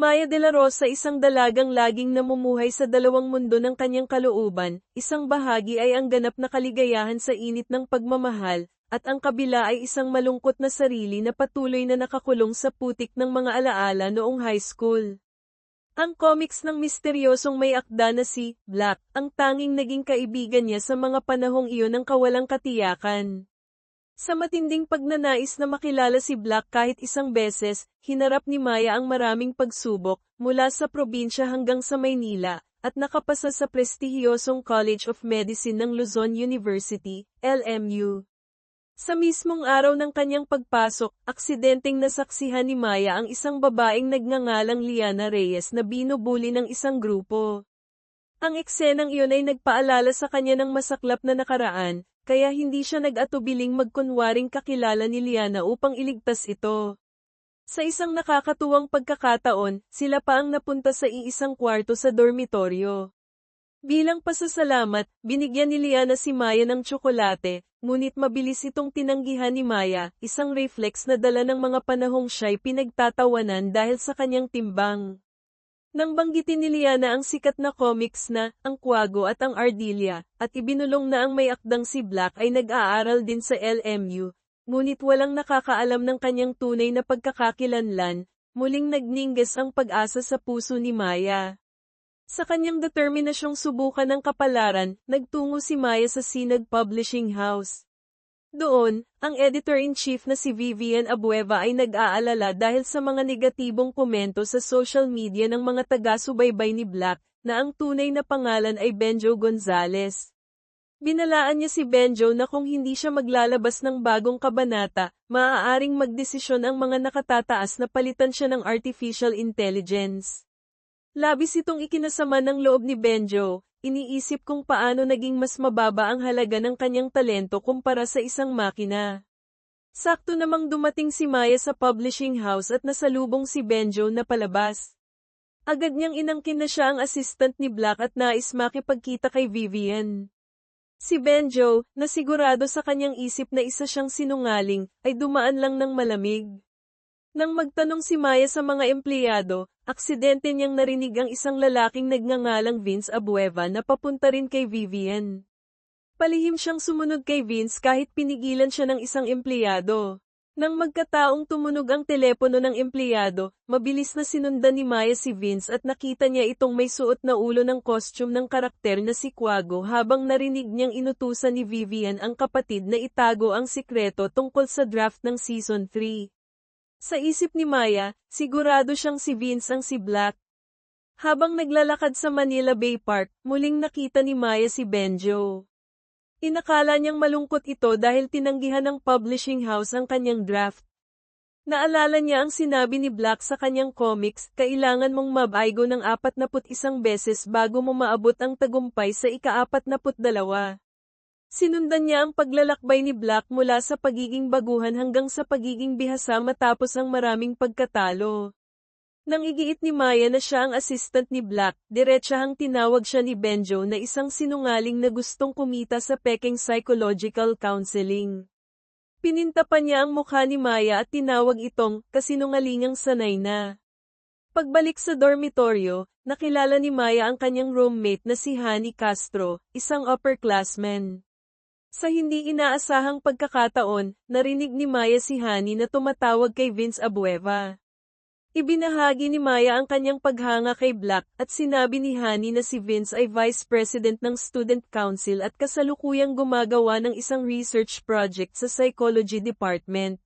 Maya de la Rosa isang dalagang laging namumuhay sa dalawang mundo ng kanyang kalooban, isang bahagi ay ang ganap na kaligayahan sa init ng pagmamahal, at ang kabila ay isang malungkot na sarili na patuloy na nakakulong sa putik ng mga alaala noong high school. Ang comics ng misteryosong may akda na si Black, ang tanging naging kaibigan niya sa mga panahong iyon ng kawalang katiyakan. Sa matinding pagnanais na makilala si Black kahit isang beses, hinarap ni Maya ang maraming pagsubok, mula sa probinsya hanggang sa Maynila, at nakapasa sa prestihiyosong College of Medicine ng Luzon University, LMU. Sa mismong araw ng kanyang pagpasok, aksidenteng nasaksihan ni Maya ang isang babaeng nagngangalang Liana Reyes na binubuli ng isang grupo. Ang eksenang iyon ay nagpaalala sa kanya ng masaklap na nakaraan, kaya hindi siya nag-atubiling magkunwaring kakilala ni Liana upang iligtas ito. Sa isang nakakatuwang pagkakataon, sila pa ang napunta sa iisang kwarto sa dormitoryo. Bilang pasasalamat, binigyan ni Liana si Maya ng tsokolate, ngunit mabilis itong tinanggihan ni Maya, isang reflex na dala ng mga panahong siya'y pinagtatawanan dahil sa kanyang timbang. Nang banggitin ni Liana ang sikat na comics na, ang Quago at ang Ardilla, at ibinulong na ang may akdang si Black ay nag-aaral din sa LMU, ngunit walang nakakaalam ng kanyang tunay na pagkakakilanlan, muling nagningges ang pag-asa sa puso ni Maya. Sa kanyang determinasyong subukan ng kapalaran, nagtungo si Maya sa Sinag Publishing House. Doon, ang editor-in-chief na si Vivian Abueva ay nag-aalala dahil sa mga negatibong komento sa social media ng mga taga-subaybay ni Black, na ang tunay na pangalan ay Benjo Gonzales. Binalaan niya si Benjo na kung hindi siya maglalabas ng bagong kabanata, maaaring magdesisyon ang mga nakatataas na palitan siya ng artificial intelligence. Labis itong ikinasama ng loob ni Benjo, iniisip kung paano naging mas mababa ang halaga ng kanyang talento kumpara sa isang makina. Sakto namang dumating si Maya sa publishing house at nasalubong si Benjo na palabas. Agad niyang inangkin na siya ang assistant ni Black at nais makipagkita kay Vivian. Si Benjo, na sigurado sa kanyang isip na isa siyang sinungaling, ay dumaan lang ng malamig. Nang magtanong si Maya sa mga empleyado, aksidente niyang narinig ang isang lalaking nagngangalang Vince Abueva na papunta rin kay Vivian. Palihim siyang sumunod kay Vince kahit pinigilan siya ng isang empleyado. Nang magkataong tumunog ang telepono ng empleyado, mabilis na sinundan ni Maya si Vince at nakita niya itong may suot na ulo ng costume ng karakter na si Quago habang narinig niyang inutusan ni Vivian ang kapatid na itago ang sikreto tungkol sa draft ng Season 3. Sa isip ni Maya, sigurado siyang si Vince ang si Black. Habang naglalakad sa Manila Bay Park, muling nakita ni Maya si Benjo. Inakala niyang malungkot ito dahil tinanggihan ng publishing house ang kanyang draft. Naalala niya ang sinabi ni Black sa kanyang comics, kailangan mong mabaigo ng 41 beses bago mo maabot ang tagumpay sa ika-42. Sinundan niya ang paglalakbay ni Black mula sa pagiging baguhan hanggang sa pagiging bihasa matapos ang maraming pagkatalo. Nang igiit ni Maya na siya ang assistant ni Black, diretsahang tinawag siya ni Benjo na isang sinungaling na gustong kumita sa pekeng psychological counseling. Pininta pa niya ang mukha ni Maya at tinawag itong kasinungalingang sanay na. Pagbalik sa dormitoryo, nakilala ni Maya ang kanyang roommate na si Hani Castro, isang upperclassman. Sa hindi inaasahang pagkakataon, narinig ni Maya si Hani na tumatawag kay Vince Abueva. Ibinahagi ni Maya ang kanyang paghanga kay Black at sinabi ni Hani na si Vince ay Vice President ng Student Council at kasalukuyang gumagawa ng isang research project sa Psychology Department.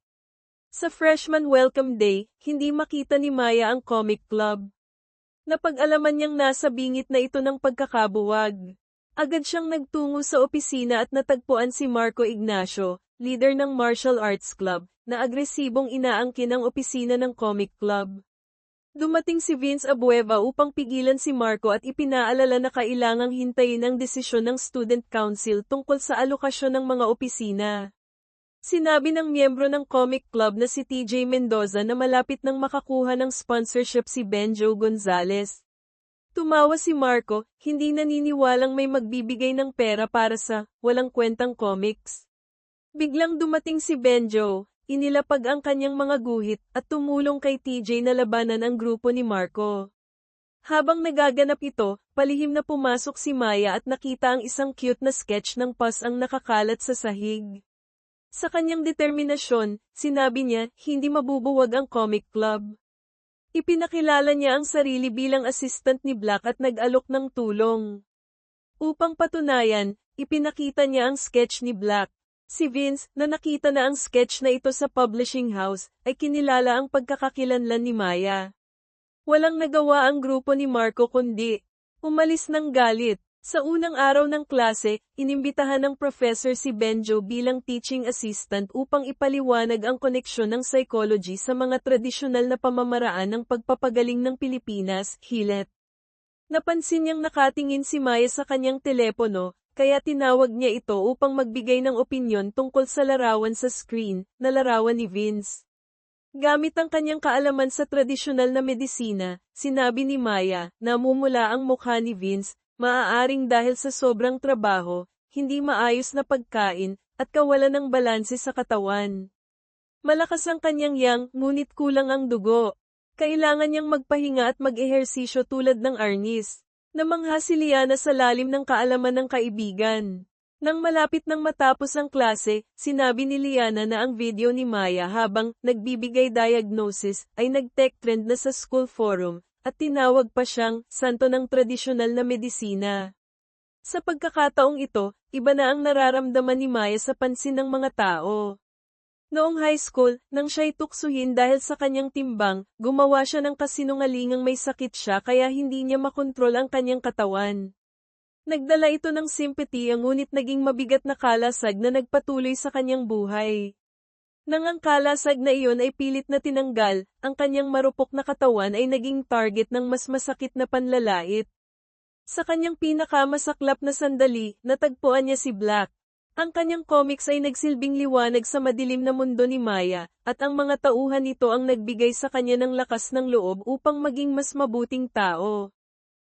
Sa Freshman Welcome Day, hindi makita ni Maya ang comic club. Napag-alaman niyang nasa bingit na ito ng pagkakabuwag. Agad siyang nagtungo sa opisina at natagpuan si Marco Ignacio, leader ng Martial Arts Club, na agresibong inaangkin ang opisina ng comic club. Dumating si Vince Abueva upang pigilan si Marco at ipinaalala na kailangang hintayin ang desisyon ng Student Council tungkol sa alokasyon ng mga opisina. Sinabi ng miyembro ng comic club na si TJ Mendoza na malapit nang makakuha ng sponsorship si Benjo Gonzales. Tumawa si Marco, hindi naniniwalang may magbibigay ng pera para sa walang kwentang comics. Biglang dumating si Benjo, inilapag ang kanyang mga guhit at tumulong kay TJ na labanan ang grupo ni Marco. Habang nagaganap ito, palihim na pumasok si Maya at nakita ang isang cute na sketch ng Paz ang nakakalat sa sahig. Sa kanyang determinasyon, sinabi niya, hindi mabubuwag ang comic club. Ipinakilala niya ang sarili bilang assistant ni Black at nag-alok ng tulong. Upang patunayan, ipinakita niya ang sketch ni Black. Si Vince, na nakita na ang sketch na ito sa publishing house, ay kinilala ang pagkakakilanlan ni Maya. Walang nagawa ang grupo ni Marco kundi umalis ng galit. Sa unang araw ng klase, inimbitahan ng professor si Benjo bilang teaching assistant upang ipaliwanag ang koneksyon ng psychology sa mga tradisyonal na pamamaraan ng pagpapagaling ng Pilipinas, Hilet. Napansin niyang nakatingin si Maya sa kanyang telepono, kaya tinawag niya ito upang magbigay ng opinyon tungkol sa larawan sa screen, na larawan ni Vince. Gamit ang kanyang kaalaman sa tradisyonal na medisina, sinabi ni Maya, namumula ang mukha ni Vince, maaaring dahil sa sobrang trabaho, hindi maayos na pagkain, at kawalan ng balanse sa katawan. Malakas ang kanyang yang, ngunit kulang ang dugo. Kailangan niyang magpahinga at mag-ehersisyo tulad ng arnis. Namangha si Liana sa lalim ng kaalaman ng kaibigan. Nang malapit nang matapos ang klase, sinabi ni Liana na ang video ni Maya habang nagbibigay diagnosis ay nag-tech trend na sa school forum, at tinawag pa siyang santo ng tradisyonal na medisina. Sa pagkakataong ito, iba na ang nararamdaman ni Maya sa pansin ng mga tao. Noong high school, nang siya'y tuksuhin dahil sa kanyang timbang, gumawa siya ng kasinungalingang may sakit siya kaya hindi niya makontrol ang kanyang katawan. Nagdala ito ng sympathy ngunit naging mabigat na kalasag na nagpatuloy sa kanyang buhay. Nang ang kalasag na iyon ay pilit na tinanggal, ang kanyang marupok na katawan ay naging target ng mas masakit na panlalait. Sa kanyang pinakamasaklap na sandali, natagpuan niya si Black. Ang kanyang comics ay nagsilbing liwanag sa madilim na mundo ni Maya, at ang mga tauhan nito ang nagbigay sa kanya ng lakas ng loob upang maging mas mabuting tao.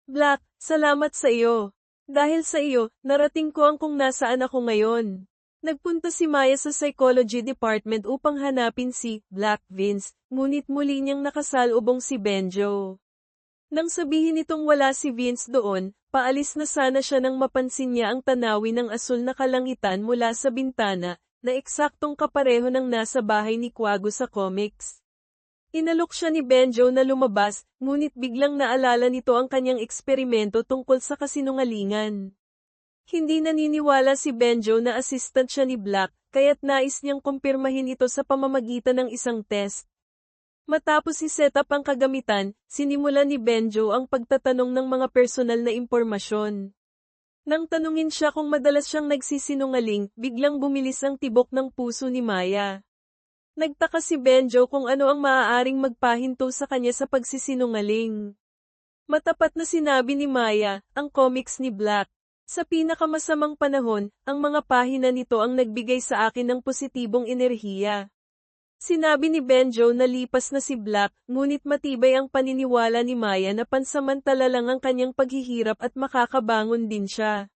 Black, salamat sa iyo. Dahil sa iyo, narating ko ang kung nasaan ako ngayon. Nagpunta si Maya sa psychology department upang hanapin si Black Vince, ngunit muli niyang nakasalubong si Benjo. Nang sabihin nitong wala si Vince doon, paalis na sana siya nang mapansin niya ang tanawin ng asul na kalangitan mula sa bintana, na eksaktong kapareho ng nasa bahay ni Quago sa comics. Inalok siya ni Benjo na lumabas, ngunit biglang naalala nito ang kanyang eksperimento tungkol sa kasinungalingan. Hindi naniniwala si Benjo na assistant siya ni Black, kaya't nais niyang kumpirmahin ito sa pamamagitan ng isang test. Matapos i-set up ang kagamitan, sinimulan ni Benjo ang pagtatanong ng mga personal na impormasyon. Nang tanungin siya kung madalas siyang nagsisinungaling, biglang bumilis ang tibok ng puso ni Maya. Nagtaka si Benjo kung ano ang maaaring magpahinto sa kanya sa pagsisinungaling. Matapat na sinabi ni Maya, ang comics ni Black. Sa pinakamasamang panahon, ang mga pahina nito ang nagbigay sa akin ng positibong enerhiya. Sinabi ni Benjo na lipas na si Black, ngunit matibay ang paniniwala ni Maya na pansamantala lang ang kanyang paghihirap at makakabangon din siya.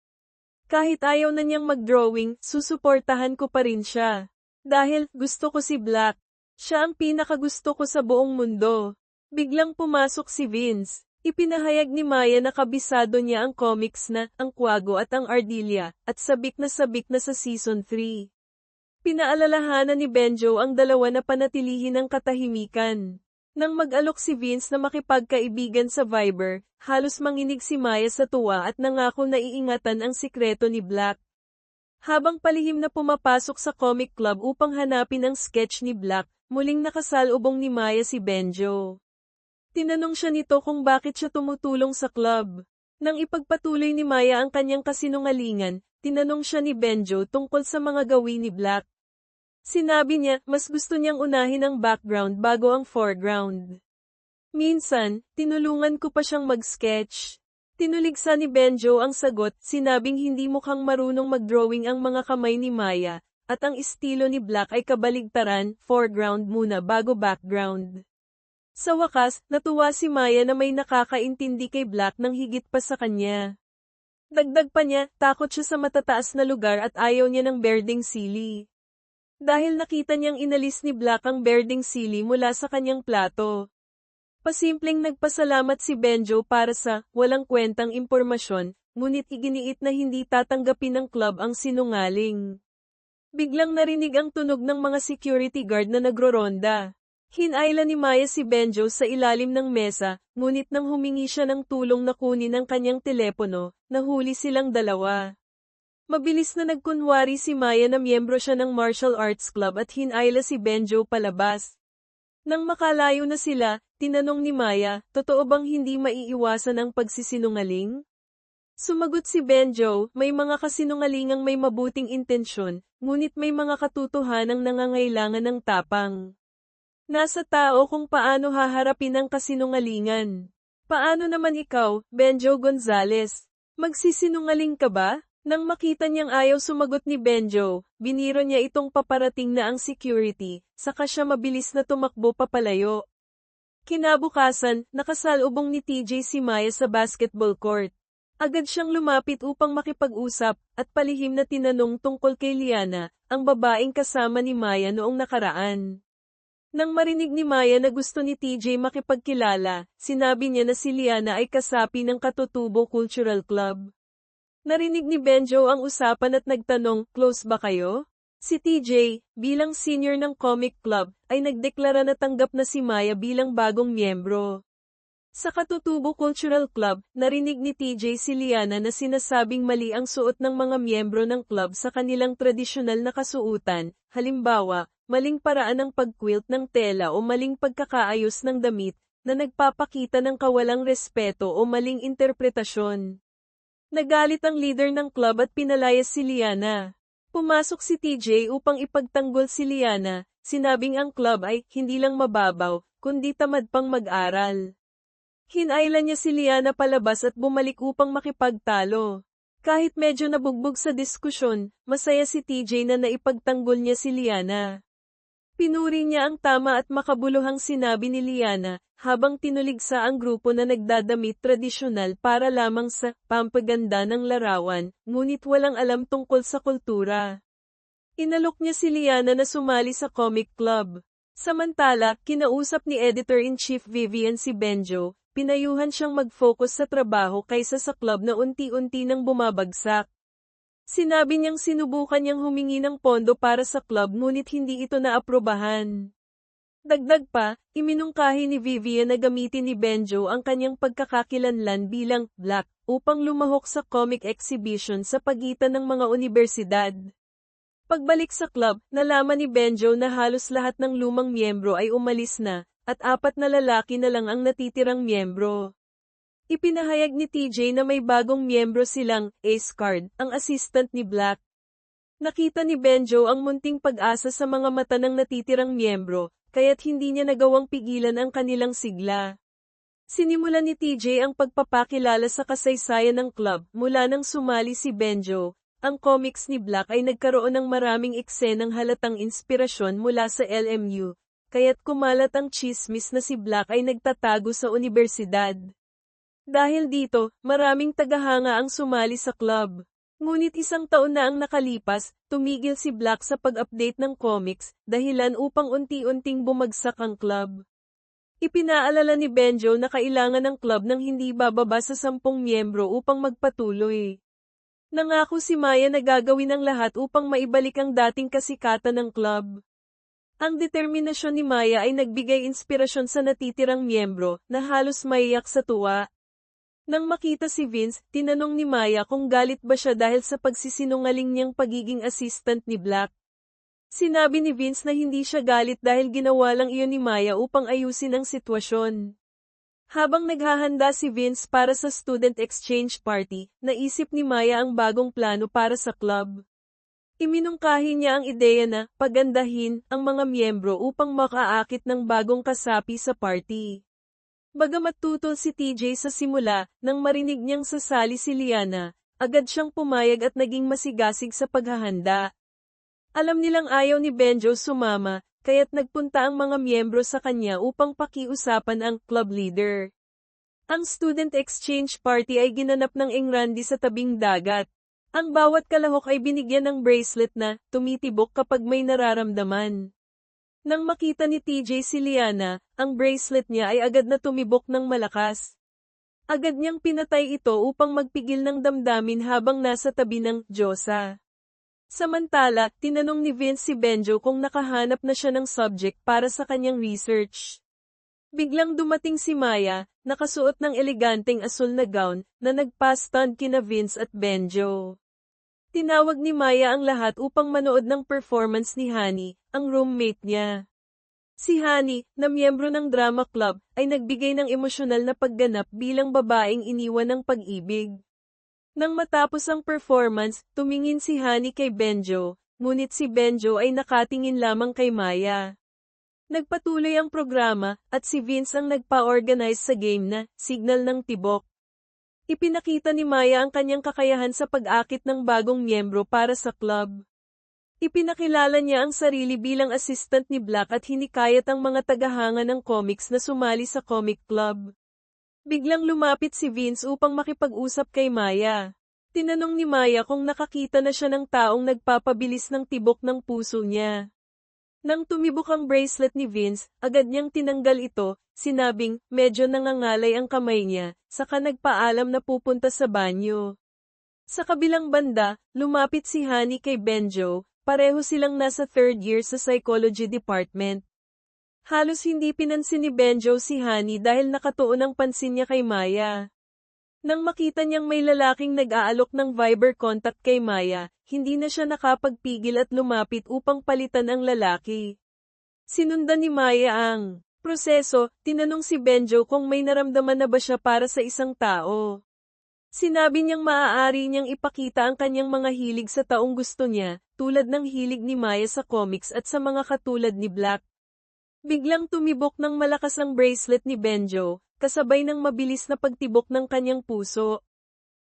Kahit ayaw na niyang mag-drawing, susuportahan ko pa rin siya. Dahil, gusto ko si Black. Siya ang pinakagusto ko sa buong mundo. Biglang pumasok si Vince. Ipinahayag ni Maya na kabisado niya ang comics na, ang Quago at ang Ardilla, at sabik na sa season 3. Pinaalalahanan ni Benjo ang dalawa na panatilihin ang katahimikan. Nang mag-alok si Vince na makipagkaibigan sa Viber, halos manginig si Maya sa tuwa at nangako na iingatan ang sikreto ni Black. Habang palihim na pumapasok sa comic club upang hanapin ang sketch ni Black, muling nakasalubong ni Maya si Benjo. Tinanong siya nito kung bakit siya tumutulong sa club. Nang ipagpatuloy ni Maya ang kanyang kasinungalingan, tinanong siya ni Benjo tungkol sa mga gawin ni Black. Sinabi niya, mas gusto niyang unahin ang background bago ang foreground. Minsan, tinulungan ko pa siyang mag-sketch. Tinuligsa ni Benjo ang sagot, sinabing hindi mukhang marunong mag-drawing ang mga kamay ni Maya, at ang estilo ni Black ay kabaligtaran, foreground muna bago background. Sa wakas, natuwa si Maya na may nakakaintindi kay Black nang higit pa sa kanya. Dagdag pa niya, takot siya sa matataas na lugar at ayaw niya ng berdeng sili. Dahil nakita niyang inalis ni Black ang berdeng sili mula sa kanyang plato. Pasimpleng nagpasalamat si Benjo para sa walang kwentang impormasyon, ngunit iginiit na hindi tatanggapin ng club ang sinungaling. Biglang narinig ang tunog ng mga security guard na nagroronda. Hinayla ni Maya si Benjo sa ilalim ng mesa, ngunit nang humingi siya ng tulong na kunin ang kanyang telepono, nahuli silang dalawa. Mabilis na nagkunwari si Maya na miyembro siya ng martial arts club at hinayla si Benjo palabas. Nang makalayo na sila, tinanong ni Maya, totoo bang hindi maiiwasan ang pagsisinungaling? Sumagot si Benjo, may mga kasinungalingang may mabuting intensyon, ngunit may mga katotohanang nangangailangan ng tapang. Nasa tao kung paano haharapin ang kasinungalingan. Paano naman ikaw, Benjo Gonzales? Magsisinungaling ka ba? Nang makita niyang ayaw sumagot ni Benjo, biniro niya itong paparating na ang security, saka siya mabilis na tumakbo papalayo. Kinabukasan, nakasalubong ni TJ si Maya sa basketball court. Agad siyang lumapit upang makipag-usap, at palihim na tinanong tungkol kay Liana, ang babaeng kasama ni Maya noong nakaraan. Nang marinig ni Maya na gusto ni TJ makipagkilala, sinabi niya na si Liana ay kasapi ng Katutubo Cultural Club. Narinig ni Benjo ang usapan at nagtanong, close ba kayo? Si TJ, bilang senior ng comic club, ay nagdeklara na tanggap na si Maya bilang bagong miyembro. Sa Katutubo Cultural Club, narinig ni TJ si Liana na sinasabing mali ang suot ng mga miyembro ng club sa kanilang tradisyonal na kasuutan, halimbawa, maling paraan ng pagquilt ng tela o maling pagkakaayos ng damit, na nagpapakita ng kawalang respeto o maling interpretasyon. Nagalit ang leader ng club at pinalayas si Liana. Pumasok si TJ upang ipagtanggol si Liana, sinabing ang club ay hindi lang mababaw, kundi tamad pang mag-aral. Hinayla niya si Liana palabas at bumalik upang makipagtalo. Kahit medyo nabugbog sa diskusyon, masaya si TJ na naipagtanggol niya si Liana. Pinuri niya ang tama at makabuluhang sinabi ni Liana, habang tinuligsa ang grupo na nagdadamit tradisyonal para lamang sa pampaganda ng larawan, ngunit walang alam tungkol sa kultura. Inalok niya si Liana na sumali sa comic club. Samantala, kinausap ni Editor-in-Chief Vivian si Benjo, pinayuhan siyang mag-focus sa trabaho kaysa sa club na unti-unti nang bumabagsak. Sinabi niyang sinubukan niyang humingi ng pondo para sa club ngunit hindi ito naaprubahan. Dagdag pa, iminungkahi ni Vivian na gamitin ni Benjo ang kanyang pagkakakilanlan bilang Black upang lumahok sa comic exhibition sa pagitan ng mga unibersidad. Pagbalik sa club, nalaman ni Benjo na halos lahat ng lumang miyembro ay umalis na, at 4 na lalaki na lang ang natitirang miyembro. Ipinahayag ni TJ na may bagong miyembro silang Ace Card, ang assistant ni Black. Nakita ni Benjo ang munting pag-asa sa mga mata ng natitirang miyembro, kaya't hindi niya nagawang pigilan ang kanilang sigla. Sinimulan ni TJ ang pagpapakilala sa kasaysayan ng club mula nang sumali si Benjo. Ang comics ni Black ay nagkaroon ng maraming eksenang halatang inspirasyon mula sa LMU, kaya't kumalat ang tsismis na si Black ay nagtatago sa unibersidad. Dahil dito, maraming tagahanga ang sumali sa club. Ngunit 1 taon na ang nakalipas, tumigil si Black sa pag-update ng comics, dahilan upang unti-unting bumagsak ang club. Ipinaalala ni Benjo na kailangan ng club ng hindi bababa sa 10 miyembro upang magpatuloy. Nangako si Maya na gagawin ang lahat upang maibalik ang dating kasikatan ng club. Ang determinasyon ni Maya ay nagbigay inspirasyon sa natitirang miyembro, na halos maiyak sa tuwa. Nang makita si Vince, tinanong ni Maya kung galit ba siya dahil sa pagsisinungaling niyang pagiging assistant ni Black. Sinabi ni Vince na hindi siya galit dahil ginawa lang iyon ni Maya upang ayusin ang sitwasyon. Habang naghahanda si Vince para sa student exchange party, naisip ni Maya ang bagong plano para sa club. Iminungkahi niya ang ideya na pagandahin ang mga miyembro upang makaakit ng bagong kasapi sa party. Bagamat tutol si TJ sa simula, nang marinig niyang sasali si Liana, agad siyang pumayag at naging masigasig sa paghahanda. Alam nilang ayaw ni Benjo sumama, kaya't nagpunta ang mga miyembro sa kanya upang pakiusapan ang club leader. Ang student exchange party ay ginanap ng Engrandi sa tabing dagat. Ang bawat kalahok ay binigyan ng bracelet na tumitibok kapag may nararamdaman. Nang makita ni TJ si Liana, ang bracelet niya ay agad na tumibok ng malakas. Agad niyang pinatay ito upang magpigil ng damdamin habang nasa tabi ng Diyosa. Samantala, tinanong ni Vince si Benjo kung nakahanap na siya ng subject para sa kanyang research. Biglang dumating si Maya, nakasuot ng eleganteng asul na gown, na nagpa-stunned kina Vince at Benjo. Tinawag ni Maya ang lahat upang manood ng performance ni Honey, ang roommate niya. Si Honey, na miyembro ng drama club, ay nagbigay ng emosyonal na pagganap bilang babaeng iniwan ng pag-ibig. Nang matapos ang performance, tumingin si Honey kay Benjo, ngunit si Benjo ay nakatingin lamang kay Maya. Nagpatuloy ang programa, at si Vince ang nagpa-organize sa game na Signal ng Tibok. Ipinakita ni Maya ang kanyang kakayahan sa pag-akit ng bagong miyembro para sa club. Ipinakilala niya ang sarili bilang assistant ni Black at hinikayat ang mga tagahanga ng comics na sumali sa comic club. Biglang lumapit si Vince upang makipag-usap kay Maya. Tinanong ni Maya kung nakakita na siya ng taong nagpapabilis ng tibok ng puso niya. Nang tumibok ang bracelet ni Vince, agad niyang tinanggal ito, sinabing medyo nangangalay ang kamay niya, saka nagpaalam na pupunta sa banyo. Sa kabilang banda, lumapit si Honey kay Benjo, pareho silang nasa third year sa psychology department. Halos hindi pinansin ni Benjo si Honey dahil nakatuon ang pansin niya kay Maya. Nang makita niyang may lalaking nag-aalok ng Viber contact kay Maya, hindi na siya nakapagpigil at lumapit upang palitan ang lalaki. Sinundan ni Maya ang proseso, tinanong si Benjo kung may naramdaman na ba siya para sa isang tao. Sinabi niyang maaari niyang ipakita ang kanyang mga hilig sa taong gusto niya, tulad ng hilig ni Maya sa comics at sa mga katulad ni Black. Biglang tumibok ng malakas ang bracelet ni Benjo, kasabay ng mabilis na pagtibok ng kanyang puso.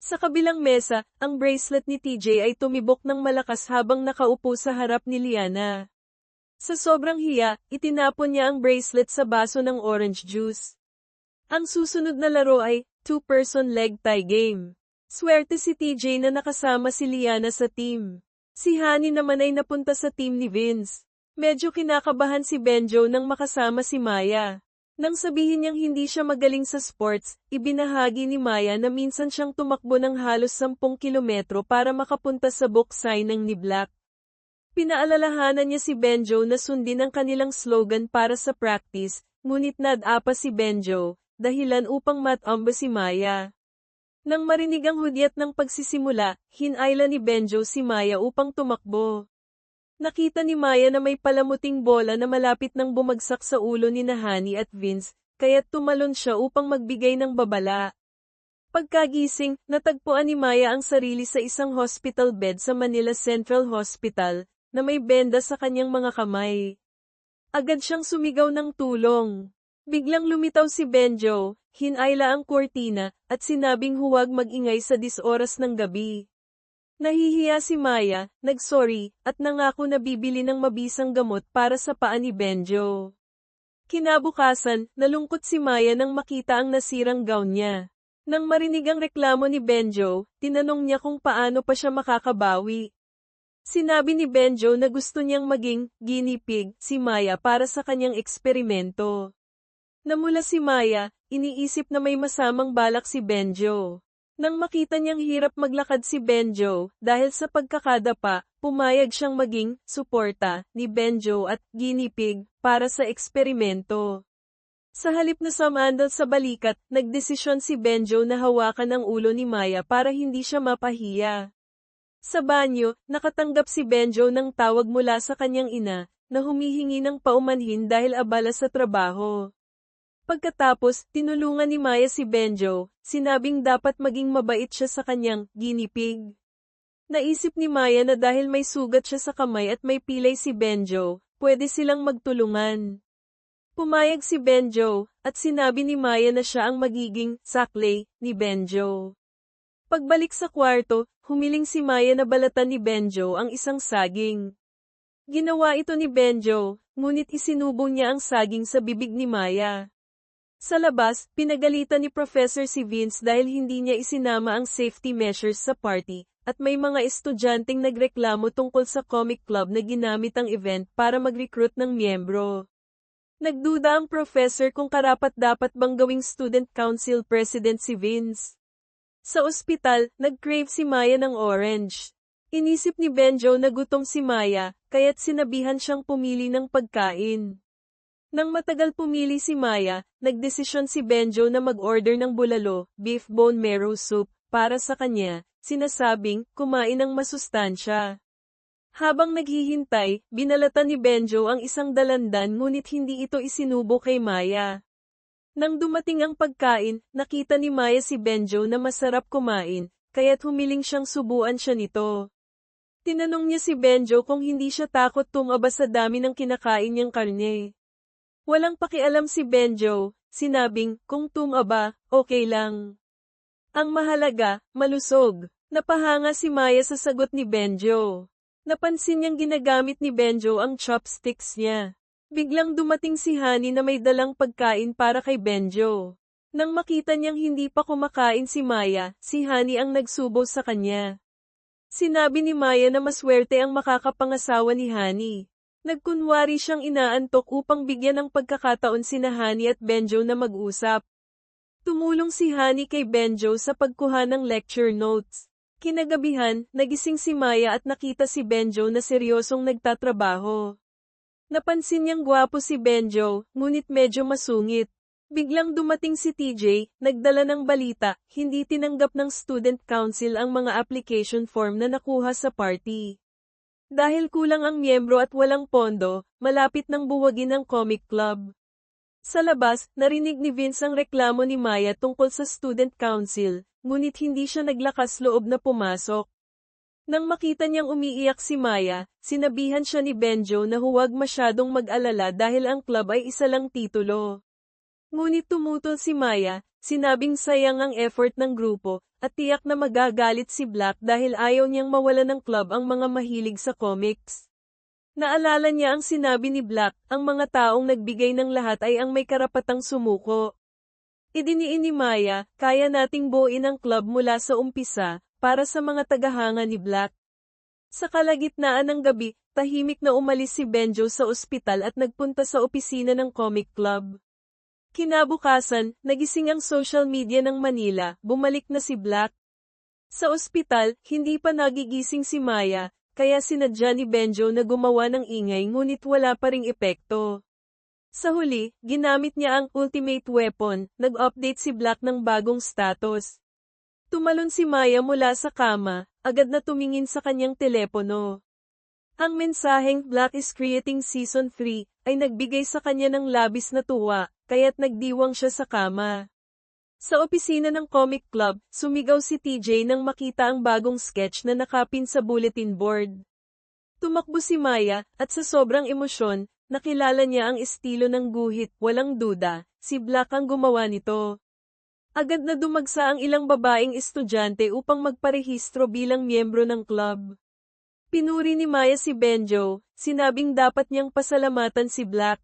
Sa kabilang mesa, ang bracelet ni TJ ay tumibok ng malakas habang nakaupo sa harap ni Liana. Sa sobrang hiya, itinapon niya ang bracelet sa baso ng orange juice. Ang susunod na laro ay two-person leg tie game. Swerte si TJ na nakasama si Liana sa team. Si Honey naman ay napunta sa team ni Vince. Medyo kinakabahan si Benjo nang makasama si Maya. Nang sabihin niyang hindi siya magaling sa sports, ibinahagi ni Maya na minsan siyang tumakbo ng halos 10 kilometro para makapunta sa book signing ni Black. Pinaalalahanan niya si Benjo na sundin ang kanilang slogan para sa practice, ngunit nadapa si Benjo, dahilan upang matamba si Maya. Nang marinig ang hudyat ng pagsisimula, hinayla ni Benjo si Maya upang tumakbo. Nakita ni Maya na may palamuting bola na malapit nang bumagsak sa ulo ni Honey at Vince, kaya't tumalon siya upang magbigay ng babala. Pagkagising, natagpuan ni Maya ang sarili sa isang hospital bed sa Manila Central Hospital, na may benda sa kanyang mga kamay. Agad siyang sumigaw ng tulong. Biglang lumitaw si Benjo, hinayla ang kurtina, at sinabing huwag mag-ingay sa 10 oras ng gabi. Nahihiya si Maya, nagsorry, at nangako na bibili ng mabisang gamot para sa paa ni Benjo. Kinabukasan, nalungkot si Maya nang makita ang nasirang gown niya. Nang marinig ang reklamo ni Benjo, tinanong niya kung paano pa siya makakabawi. Sinabi ni Benjo na gusto niyang maging guinea pig si Maya para sa kanyang eksperimento. Namula si Maya, iniisip na may masamang balak si Benjo. Nang makita niyang hirap maglakad si Benjo, dahil sa pagkakadapa, pumayag siyang maging suporta ni Benjo at guinea pig para sa eksperimento. Sa halip na sumandal sa balikat, nagdesisyon si Benjo na hawakan ang ulo ni Maya para hindi siya mapahiya. Sa banyo, nakatanggap si Benjo ng tawag mula sa kanyang ina, na humihingi ng paumanhin dahil abala sa trabaho. Pagkatapos, tinulungan ni Maya si Benjo, sinabing dapat maging mabait siya sa kanyang guinea pig. Naisip ni Maya na dahil may sugat siya sa kamay at may pilay si Benjo, pwede silang magtulungan. Pumayag si Benjo, at sinabi ni Maya na siya ang magiging saklay ni Benjo. Pagbalik sa kwarto, humiling si Maya na balatan ni Benjo ang isang saging. Ginawa ito ni Benjo, ngunit isinubong niya ang saging sa bibig ni Maya. Sa labas, pinagalitan ni Professor si Vince dahil hindi niya isinama ang safety measures sa party, at may mga estudyanteng nagreklamo tungkol sa comic club na ginamit ang event para mag-recruit ng miyembro. Nagduda ang professor kung karapat-dapat bang gawing student council president si Vince. Sa ospital, nag-crave si Maya ng orange. Inisip ni Benjo na gutom si Maya, kaya't sinabihan siyang pumili ng pagkain. Nang matagal pumili si Maya, nagdesisyon si Benjo na mag-order ng bulalo, beef bone marrow soup, para sa kanya, sinasabing, kumain ng masustansya. Habang naghihintay, binalatan ni Benjo ang isang dalandan ngunit hindi ito isinubo kay Maya. Nang dumating ang pagkain, nakita ni Maya si Benjo na masarap kumain, kaya't humiling siyang subuan siya nito. Tinanong niya si Benjo kung hindi siya takot tumaba sa dami ng kinakain niyang karne. Walang pakialam si Benjo, sinabing, kung tumaba, okay lang. Ang mahalaga, malusog. Napahanga si Maya sa sagot ni Benjo. Napansin niyang ginagamit ni Benjo ang chopsticks niya. Biglang dumating si Honey na may dalang pagkain para kay Benjo. Nang makita niyang hindi pa kumakain si Maya, si Honey ang nagsubo sa kanya. Sinabi ni Maya na maswerte ang makakapangasawa ni Honey. Nagkunwari siyang inaantok upang bigyan ng pagkakataon sina Honey at Benjo na mag-usap. Tumulong si Honey kay Benjo sa pagkuha ng lecture notes. Kinagabihan, nagising si Maya at nakita si Benjo na seryosong nagtatrabaho. Napansin niyang gwapo si Benjo, ngunit medyo masungit. Biglang dumating si TJ, nagdala ng balita, hindi tinanggap ng student council ang mga application form na nakuha sa party. Dahil kulang ang miyembro at walang pondo, malapit nang buwagin ang comic club. Sa labas, narinig ni Vince ang reklamo ni Maya tungkol sa student council, ngunit hindi siya naglakas loob na pumasok. Nang makita niyang umiiyak si Maya, sinabihan siya ni Benjo na huwag masyadong mag-alala dahil ang club ay isa lang titulo. Ngunit tumutol si Maya, sinabing sayang ang effort ng grupo, at tiyak na magagalit si Black dahil ayaw niyang mawala ng club ang mga mahilig sa comics. Naalala niya ang sinabi ni Black, ang mga taong nagbigay ng lahat ay ang may karapatang sumuko. Idiniin ni Maya, kaya nating buuin ang club mula sa umpisa, para sa mga tagahanga ni Black. Sa kalagitnaan ng gabi, tahimik na umalis si Benjo sa ospital at nagpunta sa opisina ng comic club. Kinabukasan, nagising ang social media ng Manila, bumalik na si Black. Sa ospital, hindi pa nagigising si Maya, kaya sinadya ni Benjo na gumawa ng ingay ngunit wala pa ring epekto. Sa huli, ginamit niya ang ultimate weapon, nag-update si Black ng bagong status. Tumalon si Maya mula sa kama, agad na tumingin sa kanyang telepono. Ang mensaheng Black is creating season 3 ay nagbigay sa kanya ng labis na tuwa, kaya't nagdiwang siya sa kama. Sa opisina ng comic club, sumigaw si TJ nang makita ang bagong sketch na nakapin sa bulletin board. Tumakbo si Maya, at sa sobrang emosyon, nakilala niya ang estilo ng guhit, walang duda, si Black ang gumawa nito. Agad na dumagsa ang ilang babaeng estudyante upang magparehistro bilang miyembro ng club. Pinuri ni Maya si Benjo, sinabing dapat niyang pasalamatan si Black.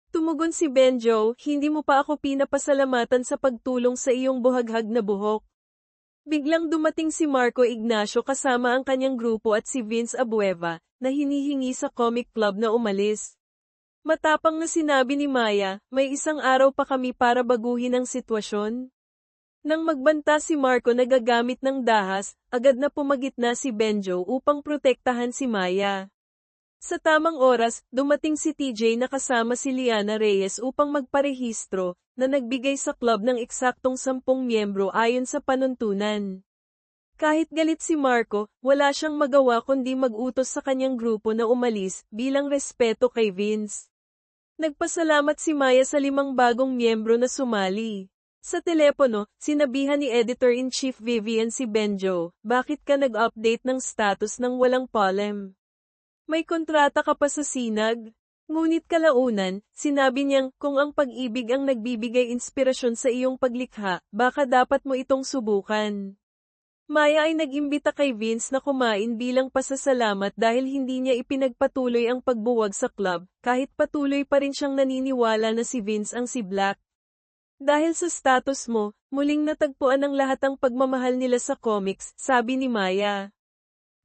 Tumugon si Benjo, hindi mo pa ako pinapasalamatan sa pagtulong sa iyong buhaghag na buhok. Biglang dumating si Marco Ignacio kasama ang kanyang grupo at si Vince Abueva, na hinihingi sa comic club na umalis. Matapang na sinabi ni Maya, may isang araw pa kami para baguhin ang sitwasyon. Nang magbanta si Marco na gagamit ng dahas, agad na pumagitna si Benjo upang protektahan si Maya. Sa tamang oras, dumating si TJ na kasama si Liana Reyes upang magparehistro, na nagbigay sa club ng eksaktong 10 miyembro ayon sa panuntunan. Kahit galit si Marco, wala siyang magawa kundi mag-utos sa kanyang grupo na umalis, bilang respeto kay Vince. Nagpasalamat si Maya sa 5 bagong miyembro na sumali. Sa telepono, sinabihan ni Editor-in-Chief Vivian si Benjo, bakit ka nag-update ng status ng walang polem? May kontrata ka pa sa sinag? Ngunit kalaunan, sinabi niyang, kung ang pag-ibig ang nagbibigay inspirasyon sa iyong paglikha, baka dapat mo itong subukan. Maya ay nag-imbita kay Vince na kumain bilang pasasalamat dahil hindi niya ipinagpatuloy ang pagbuwag sa club, kahit patuloy pa rin siyang naniniwala na si Vince ang si Black. Dahil sa status mo, muling natagpuan ng lahat ang pagmamahal nila sa comics, sabi ni Maya.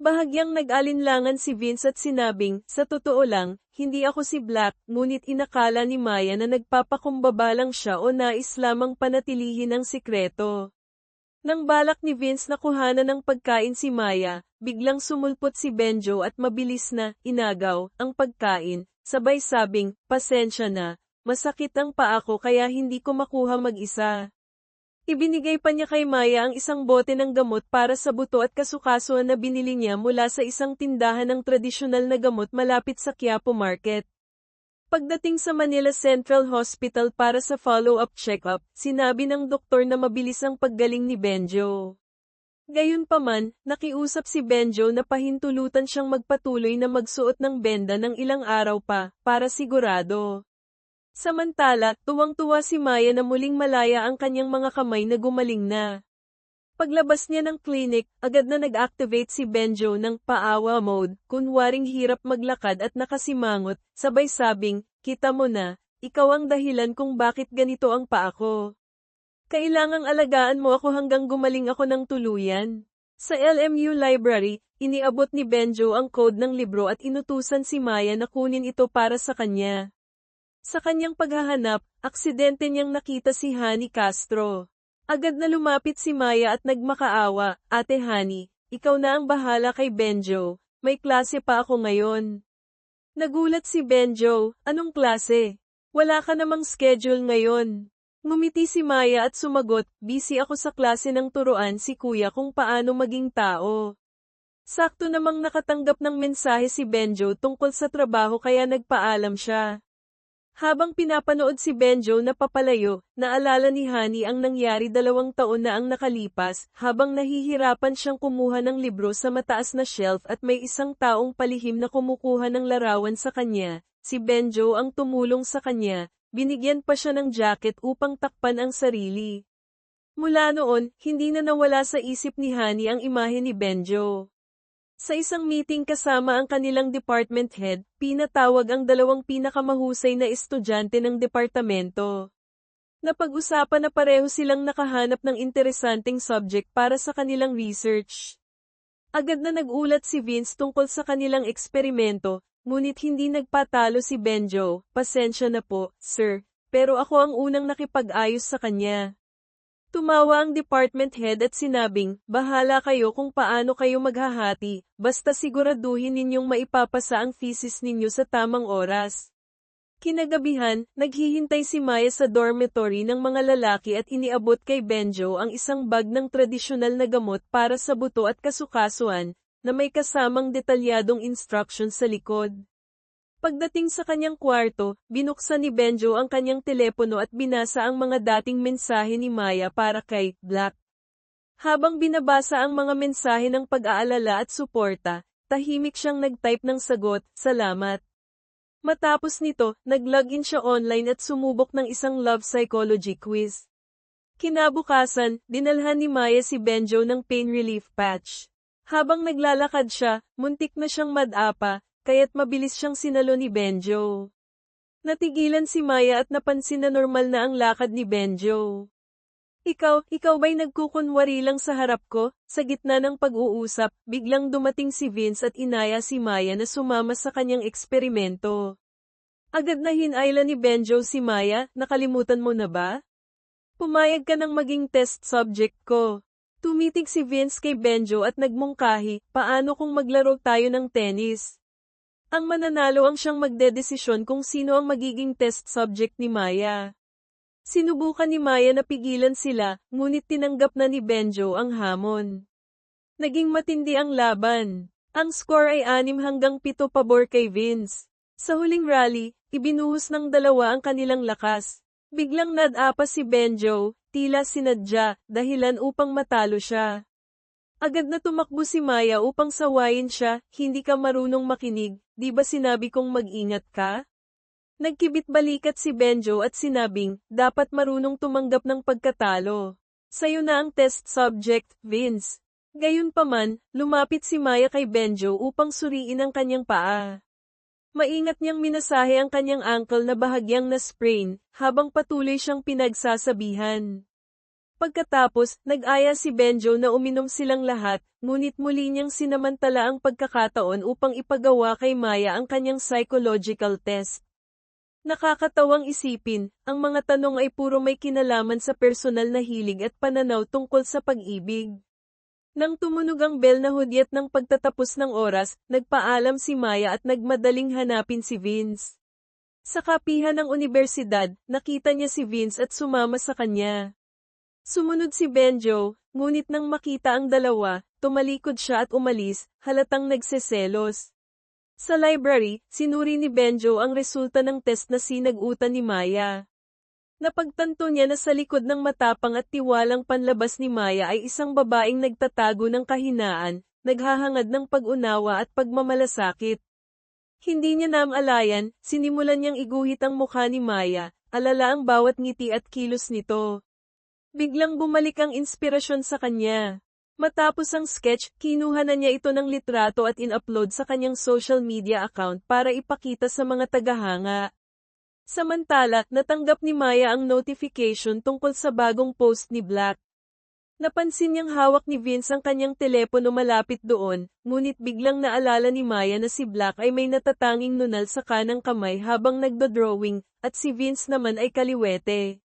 Bahagyang nag-alinlangan si Vince at sinabing, sa totoo lang, hindi ako si Black, ngunit inakala ni Maya na nagpapakumbaba lang siya o nais lamang panatilihin ang sikreto. Nang balak ni Vince na kuhanan ng pagkain si Maya, biglang sumulpot si Benjo at mabilis na, inagaw, ang pagkain, sabay sabing, pasensya na, masakit ang paa ko kaya hindi ko makuha mag-isa. Ibinigay pa niya kay Maya ang isang bote ng gamot para sa buto at kasukasuan na binili niya mula sa isang tindahan ng tradisyonal na gamot malapit sa Quiapo Market. Pagdating sa Manila Central Hospital para sa follow-up check-up, sinabi ng doktor na mabilis ang paggaling ni Benjo. Gayunpaman, nakiusap si Benjo na pahintulutan siyang magpatuloy na magsuot ng benda ng ilang araw pa, para sigurado. Samantala, tuwang-tuwa si Maya na muling malaya ang kanyang mga kamay na gumaling na. Paglabas niya ng clinic, agad na nag-activate si Benjo ng paawa mode, kunwaring hirap maglakad at nakasimangot, sabay sabing, kita mo na, ikaw ang dahilan kung bakit ganito ang paa ko. Kailangang alagaan mo ako hanggang gumaling ako ng tuluyan. Sa LMU Library, iniabot ni Benjo ang code ng libro at inutusan si Maya na kunin ito para sa kanya. Sa kanyang paghahanap, aksidente niyang nakita si Honey Castro. Agad na lumapit si Maya at nagmakaawa, Ate Honey, ikaw na ang bahala kay Benjo, may klase pa ako ngayon. Nagulat si Benjo, anong klase? Wala ka namang schedule ngayon. Ngumiti si Maya at sumagot, busy ako sa klase ng turuan si Kuya kung paano maging tao. Sakto namang nakatanggap ng mensahe si Benjo tungkol sa trabaho kaya nagpaalam siya. Habang pinapanood si Benjo na papalayo, naalala ni Honey ang nangyari 2 taon na ang nakalipas, habang nahihirapan siyang kumuha ng libro sa mataas na shelf at may isang taong palihim na kumukuha ng larawan sa kanya, si Benjo ang tumulong sa kanya, binigyan pa siya ng jacket upang takpan ang sarili. Mula noon, hindi na nawala sa isip ni Honey ang imahe ni Benjo. Sa isang meeting kasama ang kanilang department head, pinatawag ang 2 pinakamahusay na estudyante ng departamento. Napag-usapan na pareho silang nakahanap ng interesanting subject para sa kanilang research. Agad na nagulat si Vince tungkol sa kanilang eksperimento, ngunit hindi nagpatalo si Benjo, pasensya na po, sir, pero ako ang unang nakipag-ayos sa kanya. Tumawa ang department head at sinabing, bahala kayo kung paano kayo maghahati, basta siguraduhin ninyong maipapasa ang thesis ninyo sa tamang oras. Kinagabihan, naghihintay si Maya sa dormitory ng mga lalaki at iniabot kay Benjo ang isang bag ng tradisyonal na gamot para sa buto at kasukasuan, na may kasamang detalyadong instructions sa likod. Pagdating sa kanyang kwarto, binuksan ni Benjo ang kanyang telepono at binasa ang mga dating mensahe ni Maya para kay Black. Habang binabasa ang mga mensahe ng pag-aalala at suporta, tahimik siyang nag-type ng sagot, salamat. Matapos nito, nag-login siya online at sumubok ng isang love psychology quiz. Kinabukasan, dinalhan ni Maya si Benjo ng pain relief patch. Habang naglalakad siya, muntik na siyang madapa, kaya't mabilis siyang sinalo ni Benjo. Natigilan si Maya at napansin na normal na ang lakad ni Benjo. Ikaw ba'y nagkukunwari lang sa harap ko? Sa gitna ng pag-uusap, biglang dumating si Vince at inaya si Maya na sumama sa kanyang eksperimento. Agad na hinayla ni Benjo si Maya, nakalimutan mo na ba? Pumayag ka ng maging test subject ko. Tumitig si Vince kay Benjo at nagmungkahi, paano kung maglaro tayo ng tennis? Ang mananalo ang siyang magdedesisyon kung sino ang magiging test subject ni Maya. Sinubukan ni Maya na pigilan sila, ngunit tinanggap na ni Benjo ang hamon. Naging matindi ang laban. Ang score ay 6-7 pabor kay Vince. Sa huling rally, ibinuhos ng 2 ang kanilang lakas. Biglang nadapa si Benjo, tila sinadya, dahilan upang matalo siya. Agad na tumakbo si Maya upang sawayin siya, hindi ka marunong makinig, di ba sinabi kong mag-ingat ka? Nagkibit balikat si Benjo at sinabing, dapat marunong tumanggap ng pagkatalo. Sa'yo na ang test subject, Vince. Gayunpaman, lumapit si Maya kay Benjo upang suriin ang kanyang paa. Maingat niyang minasahe ang kanyang ankle na bahagyang na-sprain, habang patuloy siyang pinagsasabihan. Pagkatapos, nag-aya si Benjo na uminom silang lahat, ngunit muli niyang sinamantala ang pagkakataon upang ipagawa kay Maya ang kanyang psychological test. Nakakatawang isipin, ang mga tanong ay puro may kinalaman sa personal na hilig at pananaw tungkol sa pag-ibig. Nang tumunog ang bell na hudyat ng pagtatapos ng oras, nagpaalam si Maya at nagmadaling hanapin si Vince. Sa kapihan ng unibersidad, nakita niya si Vince at sumama sa kanya. Sumunod si Benjo, ngunit nang makita ang dalawa, tumalikod siya at umalis, halatang nagseselos. Sa library, sinuri ni Benjo ang resulta ng test na sinag-utan ni Maya. Napagtanto niya na sa likod ng matapang at tiwalang panlabas ni Maya ay isang babaeng nagtatago ng kahinaan, naghahangad ng pag-unawa at pagmamalasakit. Hindi niya namalayan, sinimulan niyang iguhit ang mukha ni Maya, alala ang bawat ngiti at kilos nito. Biglang bumalik ang inspirasyon sa kanya. Matapos ang sketch, kinuha na niya ito ng litrato at in-upload sa kanyang social media account para ipakita sa mga tagahanga. Samantala, natanggap ni Maya ang notification tungkol sa bagong post ni Black. Napansin niyang hawak ni Vince ang kanyang telepono malapit doon, ngunit biglang naalala ni Maya na si Black ay may natatanging nunal sa kanang kamay habang nagdo-drawing, at si Vince naman ay kaliwete.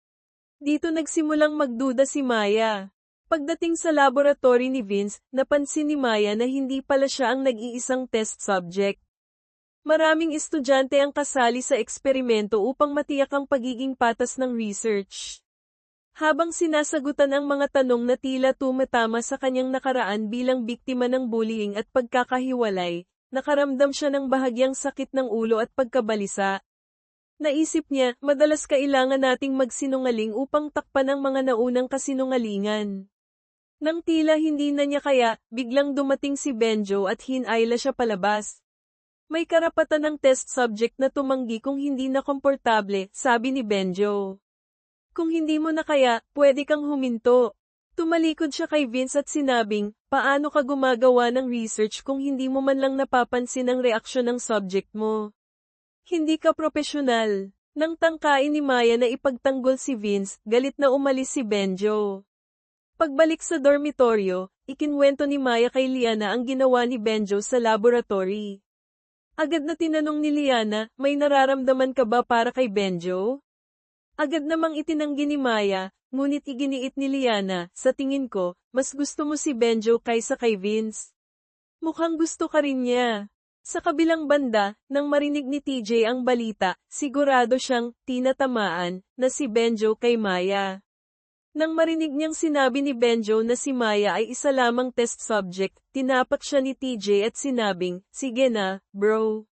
Dito nagsimulang magduda si Maya. Pagdating sa laboratory ni Vince, napansin ni Maya na hindi pala siya ang nag-iisang test subject. Maraming estudyante ang kasali sa eksperimento upang matiyak ang pagiging patas ng research. Habang sinasagutan ang mga tanong na tila tumatama sa kanyang nakaraan bilang biktima ng bullying at pagkakahiwalay, nakaramdam siya ng bahagyang sakit ng ulo at pagkabalisa. Naisip niya, madalas kailangan nating magsinungaling upang takpan ang mga naunang kasinungalingan. Nang tila hindi na niya kaya, biglang dumating si Benjo at hinayla siya palabas. May karapatan ng test subject na tumanggi kung hindi na komportable, sabi ni Benjo. Kung hindi mo na kaya, pwede kang huminto. Tumalikod siya kay Vince at sinabing, paano ka gumagawa ng research kung hindi mo man lang napapansin ang reaksyon ng subject mo? Hindi ka propesyonal. Nang tangkain ni Maya na ipagtanggol si Vince, galit na umalis si Benjo. Pagbalik sa dormitoryo, ikinwento ni Maya kay Liana ang ginawa ni Benjo sa laboratory. Agad na tinanong ni Liana, may nararamdaman ka ba para kay Benjo? Agad namang itinanggi ni Maya, ngunit iginiit ni Liana, sa tingin ko, mas gusto mo si Benjo kaysa kay Vince. Mukhang gusto ka rin niya. Sa kabilang banda, nang marinig ni TJ ang balita, sigurado siyang tinatamaan na si Benjo kay Maya. Nang marinig niyang sinabi ni Benjo na si Maya ay isa lamang test subject, tinapak siya ni TJ at sinabing, sige na, bro.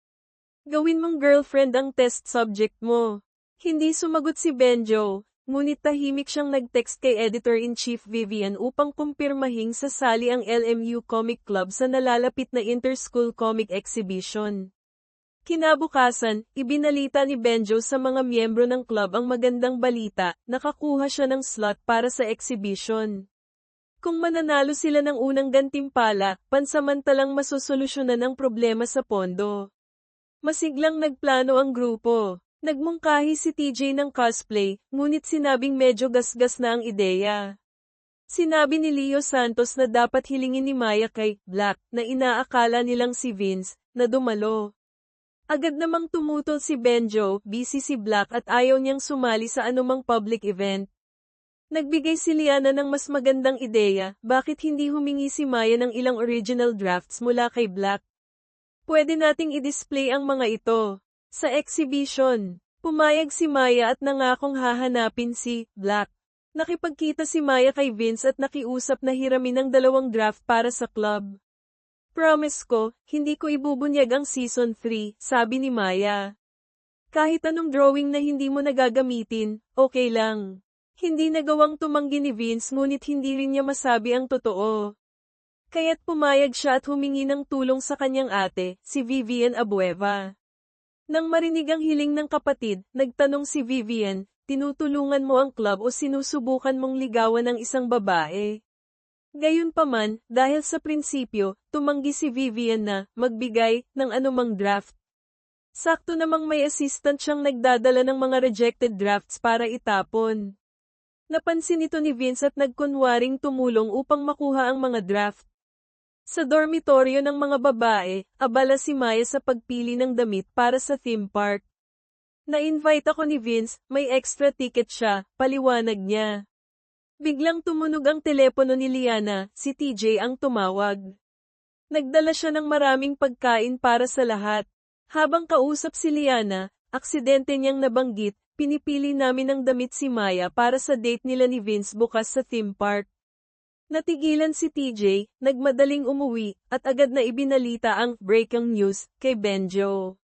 Gawin mong girlfriend ang test subject mo. Hindi sumagot si Benjo, ngunit tahimik siyang nag-text kay Editor-in-Chief Vivian upang kumpirmahing sasali ang LMU Comic Club sa nalalapit na Inter-School Comic Exhibition. Kinabukasan, ibinalita ni Benjo sa mga miyembro ng club ang magandang balita, nakakuha siya ng slot para sa exhibition. Kung mananalo sila ng unang gantimpala, pansamantalang masosolusyonan ang problema sa pondo. Masiglang nagplano ang grupo. Nagmungkahi si TJ ng cosplay, ngunit sinabing medyo gasgas na ang ideya. Sinabi ni Leo Santos na dapat hilingin ni Maya kay Black na inaakala nilang si Vince na dumalo. Agad namang tumutol si Benjo, busy si Black at ayaw niyang sumali sa anumang public event. Nagbigay si Liana ng mas magandang ideya, bakit hindi humingi si Maya ng ilang original drafts mula kay Black? Pwede nating i-display ang mga ito. Sa exhibition, pumayag si Maya at nangakong hahanapin si Black. Nakipagkita si Maya kay Vince at nakiusap na hiramin ang 2 draft para sa club. Promise ko, hindi ko ibubunyag ang season 3, sabi ni Maya. Kahit anong drawing na hindi mo nagagamitin, okay lang. Hindi nagawang tumanggi ni Vince ngunit hindi rin niya masabi ang totoo. Kaya't pumayag siya at humingi ng tulong sa kanyang ate, si Vivian Abueva. Nang marinig ang hiling ng kapatid, nagtanong si Vivian, tinutulungan mo ang club o sinusubukan mong ligawan ng isang babae? Gayunpaman, dahil sa prinsipyo, tumanggi si Vivian na magbigay ng anumang draft. Sakto namang may assistant siyang nagdadala ng mga rejected drafts para itapon. Napansin ito ni Vince at nagkunwaring tumulong upang makuha ang mga draft. Sa dormitoryo ng mga babae, abala si Maya sa pagpili ng damit para sa theme park. Na-invite ako ni Vince, may extra ticket siya, paliwanag niya. Biglang tumunog ang telepono ni Liana, si TJ ang tumawag. Nagdala siya ng maraming pagkain para sa lahat. Habang kausap si Liana, aksidente niyang nabanggit, pinipili namin ng damit si Maya para sa date nila ni Vince bukas sa theme park. Natigilan si TJ, nagmadaling umuwi, at agad na ibinalita ang breaking news kay Benjo.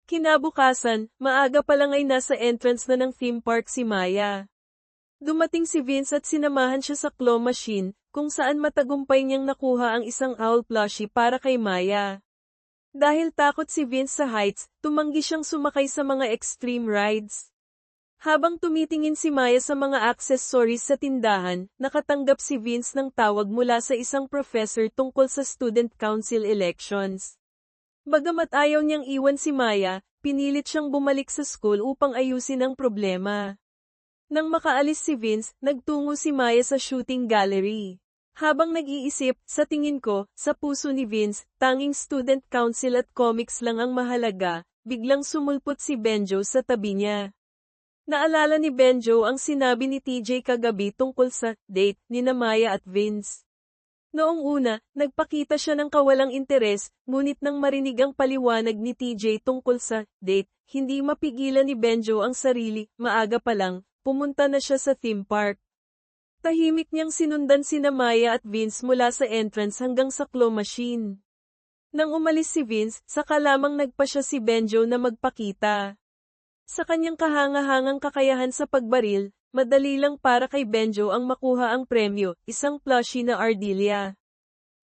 Kinabukasan, maaga pa lang ay nasa entrance na ng theme park si Maya. Dumating si Vince at sinamahan siya sa claw machine, kung saan matagumpay niyang nakuha ang isang owl plushie para kay Maya. Dahil takot si Vince sa heights, tumanggi siyang sumakay sa mga extreme rides. Habang tumitingin si Maya sa mga accessories sa tindahan, nakatanggap si Vince ng tawag mula sa isang professor tungkol sa student council elections. Bagamat ayaw niyang iwan si Maya, pinilit siyang bumalik sa school upang ayusin ang problema. Nang makaalis si Vince, nagtungo si Maya sa shooting gallery. Habang nag-iisip, sa tingin ko, sa puso ni Vince, tanging student council at comics lang ang mahalaga, biglang sumulpot si Benjo sa tabi niya. Naalala ni Benjo ang sinabi ni TJ kagabi tungkol sa date ni Maya at Vince. Noong una, nagpakita siya ng kawalang interes, ngunit nang marinig ang paliwanag ni TJ tungkol sa date, hindi mapigilan ni Benjo ang sarili, maaga pa lang. Pumunta na siya sa theme park. Tahimik niyang sinundan sina Maya at Vince mula sa entrance hanggang sa claw machine. Nang umalis si Vince, saka lamang nagpa siya si Benjo na magpakita. Sa kanyang kahanga-hangang kakayahan sa pagbaril, madali lang para kay Benjo ang makuha ang premyo, isang plushie na Ardelia.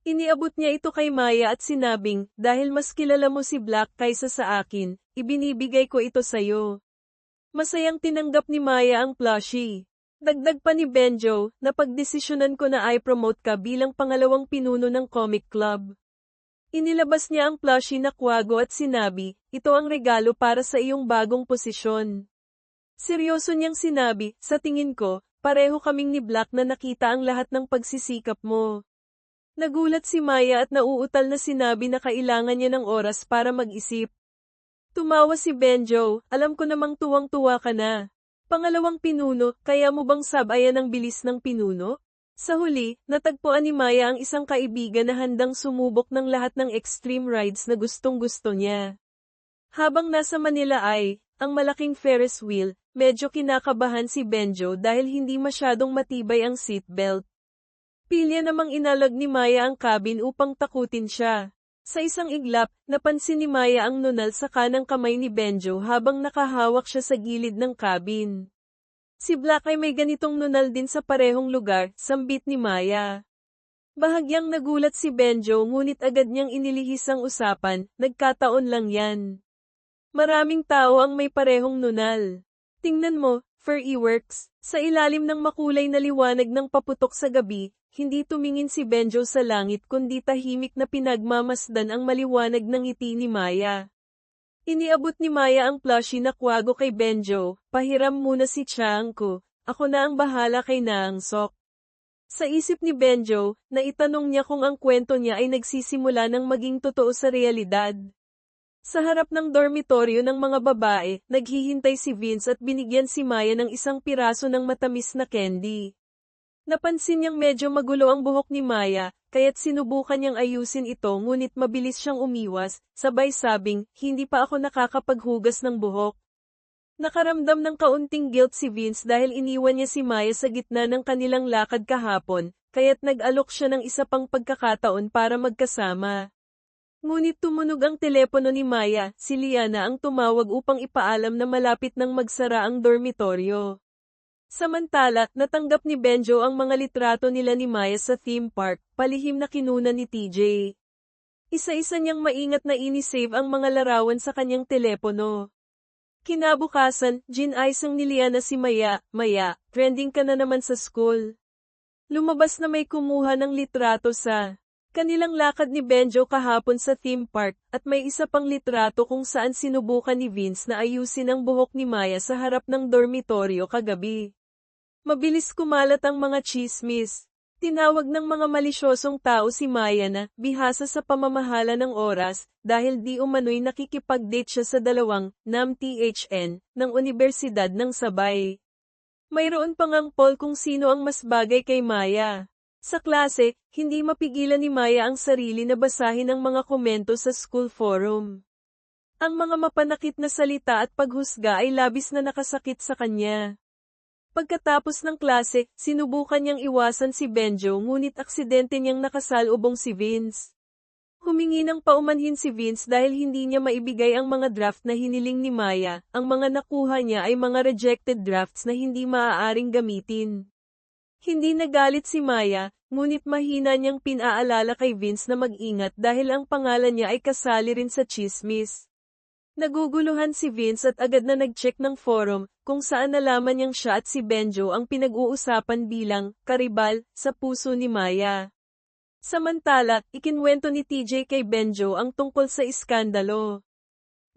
Iniabot niya ito kay Maya at sinabing, dahil mas kilala mo si Black kaysa sa akin, ibinibigay ko ito sayo. Masayang tinanggap ni Maya ang plushie. Dagdag pa ni Benjo, napagdesisyonan ko na i-promote ka bilang pangalawang pinuno ng comic club. Inilabas niya ang plushie na Quago at sinabi, ito ang regalo para sa iyong bagong posisyon. Seryoso niyang sinabi, sa tingin ko, pareho kaming ni Black na nakita ang lahat ng pagsisikap mo. Nagulat si Maya at nauutal na sinabi na kailangan niya ng oras para mag-isip. Tumawa si Benjo, alam ko namang tuwang-tuwa ka na. Pangalawang pinuno, kaya mo bang sabayan ang bilis ng pinuno? Sa huli, natagpuan ni Maya ang isang kaibigan na handang sumubok ng lahat ng extreme rides na gustong-gusto niya. Habang nasa Manila ay, ang malaking Ferris wheel, medyo kinakabahan si Benjo dahil hindi masyadong matibay ang seatbelt. Pilya namang inalag ni Maya ang cabin upang takutin siya. Sa isang iglap, napansin ni Maya ang nunal sa kanang kamay ni Benjo habang nakahawak siya sa gilid ng cabin. Si Black ay may ganitong nunal din sa parehong lugar, sambit ni Maya. Bahagyang nagulat si Benjo ngunit agad niyang inilihis ang usapan, nagkataon lang yan. Maraming tao ang may parehong nunal. Tingnan mo, Furry Works, sa ilalim ng makulay na liwanag ng paputok sa gabi, hindi tumingin si Benjo sa langit kundi tahimik na pinagmamasdan ang maliwanag ng ngiti ni Maya. Iniabot ni Maya ang plushie na Quago kay Benjo, pahiram muna si Chang ko, ako na ang bahala kay Naang Sok. Sa isip ni Benjo, naitanong niya kung ang kwento niya ay nagsisimula ng maging totoo sa realidad. Sa harap ng dormitoryo ng mga babae, naghihintay si Vince at binigyan si Maya ng isang piraso ng matamis na candy. Napansin niyang medyo magulo ang buhok ni Maya, kaya't sinubukan niyang ayusin ito ngunit mabilis siyang umiwas, sabay sabing, hindi pa ako nakakapaghugas ng buhok. Nakaramdam ng kaunting guilt si Vince dahil iniwan niya si Maya sa gitna ng kanilang lakad kahapon, kaya't nag-alok siya ng isa pang pagkakataon para magkasama. Ngunit tumunog ang telepono ni Maya, si Liana ang tumawag upang ipaalam na malapit nang magsara ang dormitoryo. Samantala, natanggap ni Benjo ang mga litrato nila ni Maya sa theme park, palihim na kinuna ni TJ. Isa-isa niyang maingat na inisave ang mga larawan sa kanyang telepono. Kinabukasan, gin-isang ni Liana si Maya, Maya, trending ka na naman sa school. Lumabas na may kumuha ng litrato sa Kanilang lakad ni Benjo kahapon sa theme park, at may isa pang litrato kung saan sinubukan ni Vince na ayusin ang buhok ni Maya sa harap ng dormitoryo kagabi. Mabilis kumalat ang mga tsismis. Tinawag ng mga malisyosong tao si Maya na bihasa sa pamamahala ng oras dahil di umano'y nakikipag-date siya sa dalawang NAM-THN ng Universidad ng Sabay. Mayroon pang ang poll kung sino ang mas bagay kay Maya. Sa klase, hindi mapigilan ni Maya ang sarili na basahin ang mga komento sa school forum. Ang mga mapanakit na salita at paghusga ay labis na nakasakit sa kanya. Pagkatapos ng klase, sinubukan niyang iwasan si Benjo ngunit aksidente niyang nakasalubong si Vince. Humingi ng paumanhin si Vince dahil hindi niya maibigay ang mga draft na hiniling ni Maya, ang mga nakuha niya ay mga rejected drafts na hindi maaaring gamitin. Hindi nagalit si Maya, ngunit mahina niyang pinaalala kay Vince na mag-ingat dahil ang pangalan niya ay kasali rin sa tsismis. Naguguluhan si Vince at agad na nag-check ng forum, kung saan nalaman niyang siya at si Benjo ang pinag-uusapan bilang karibal sa puso ni Maya. Samantala, ikinwento ni TJ kay Benjo ang tungkol sa iskandalo.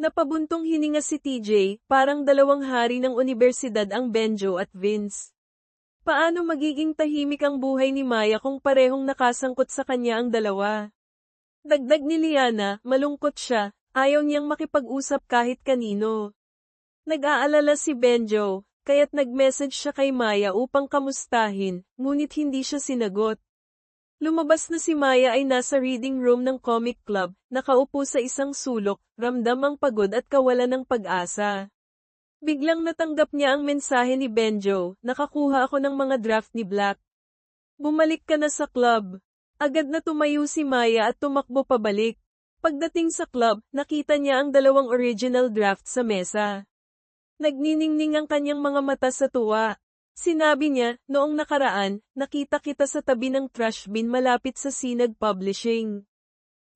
Napabuntong hininga si TJ, parang dalawang hari ng universidad ang Benjo at Vince. Paano magiging tahimik ang buhay ni Maya kung parehong nakasangkot sa kanya ang dalawa? Dagdag ni Liana, malungkot siya, ayaw niyang makipag-usap kahit kanino. Nag-aalala si Benjo, kaya't nag-message siya kay Maya upang kamustahin, ngunit hindi siya sinagot. Lumabas na si Maya ay nasa reading room ng comic club, nakaupo sa isang sulok, ramdam ang pagod at kawalan ng pag-asa. Biglang natanggap niya ang mensahe ni Benjo, nakakuha ako ng mga draft ni Black. Bumalik ka na sa club. Agad na tumayo si Maya at tumakbo pabalik. Pagdating sa club, nakita niya ang dalawang original draft sa mesa. Nagniningning ang kanyang mga mata sa tuwa. Sinabi niya, noong nakaraan, nakita kita sa tabi ng trash bin malapit sa Sinag Publishing.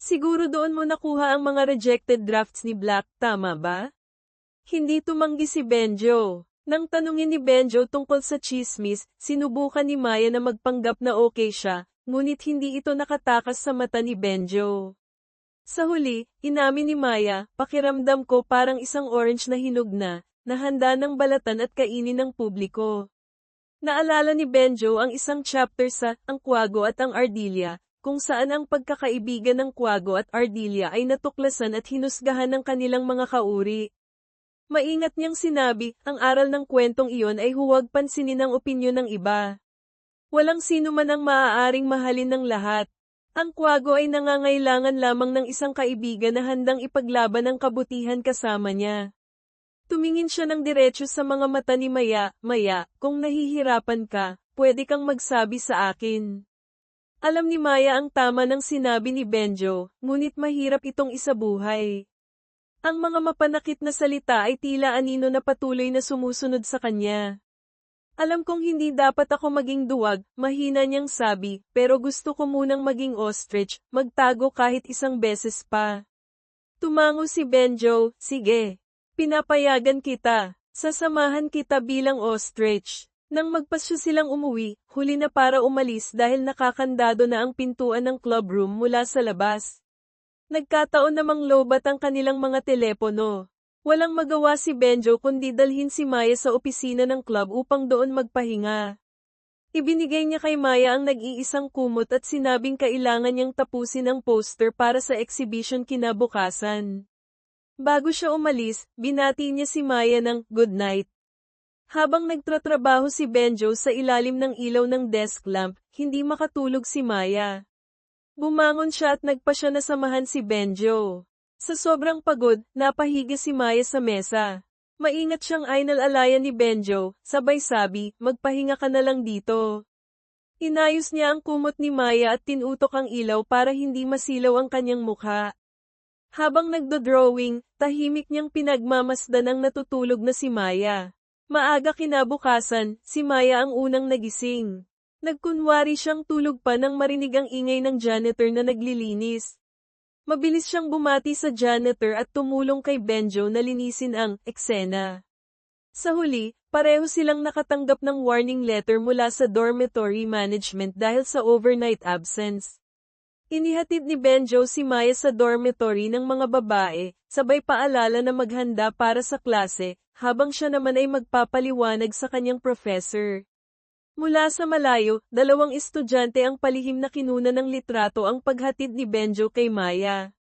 Siguro doon mo nakuha ang mga rejected drafts ni Black, tama ba? Hindi tumanggi si Benjo. Nang tanungin ni Benjo tungkol sa tsismis, sinubukan ni Maya na magpanggap na okay siya, ngunit hindi ito nakatakas sa mata ni Benjo. Sa huli, inamin ni Maya, pakiramdam ko parang isang orange na hinog na handa ng balatan at kainin ng publiko. Naalala ni Benjo ang isang chapter sa Ang Kwago at ang Ardilya, kung saan ang pagkakaibigan ng Kwago at Ardilya ay natuklasan at hinusgahan ng kanilang mga kauri. Maingat niyang sinabi, ang aral ng kwentong iyon ay huwag pansinin ang opinyon ng iba. Walang sino man ang maaaring mahalin ng lahat. Ang Kwago ay nangangailangan lamang ng isang kaibigan na handang ipaglaban ang kabutihan kasama niya. Tumingin siya ng diretso sa mga mata ni Maya, Maya, kung nahihirapan ka, pwede kang magsabi sa akin. Alam ni Maya ang tama ng sinabi ni Benjo, ngunit mahirap itong isabuhay. Ang mga mapanakit na salita ay tila anino na patuloy na sumusunod sa kanya. Alam kong hindi dapat ako maging duwag, mahina niyang sabi, pero gusto ko munang maging ostrich, magtago kahit isang beses pa. Tumango si Benjo, sige. Pinapayagan kita. Sasamahan kita bilang ostrich. Nang magpasya silang umuwi, huli na para umalis dahil nakakandado na ang pintuan ng clubroom mula sa labas. Nagkataon namang lobat ang kanilang mga telepono. Walang magawa si Benjo kundi dalhin si Maya sa opisina ng club upang doon magpahinga. Ibinigay niya kay Maya ang nag-iisang kumot at sinabing kailangan niyang tapusin ang poster para sa exhibition kinabukasan. Bago siya umalis, binati niya si Maya ng good night. Habang nagtratrabaho si Benjo sa ilalim ng ilaw ng desk lamp, hindi makatulog si Maya. Bumangon siya at nagpa siya na samahan si Benjo. Sa sobrang pagod, napahiga si Maya sa mesa. Maingat siyang ainal-alayan ni Benjo, sabay sabi, magpahinga ka na lang dito. Inayos niya ang kumot ni Maya at tinutok ang ilaw para hindi masilaw ang kanyang mukha. Habang nagdo-drawing, tahimik niyang pinagmamasdan ang natutulog na si Maya. Maaga kinabukasan, si Maya ang unang nagising. Nagkunwari siyang tulog pa nang marinig ang ingay ng janitor na naglilinis. Mabilis siyang bumati sa janitor at tumulong kay Benjo na linisin ang eksena. Sa huli, pareho silang nakatanggap ng warning letter mula sa dormitory management dahil sa overnight absence. Inihatid ni Benjo si Maya sa dormitory ng mga babae, sabay paalala na maghanda para sa klase, habang siya naman ay magpapaliwanag sa kanyang professor. Mula sa malayo, dalawang estudyante ang palihim na kinuna ng litrato ang paghatid ni Benjo kay Maya.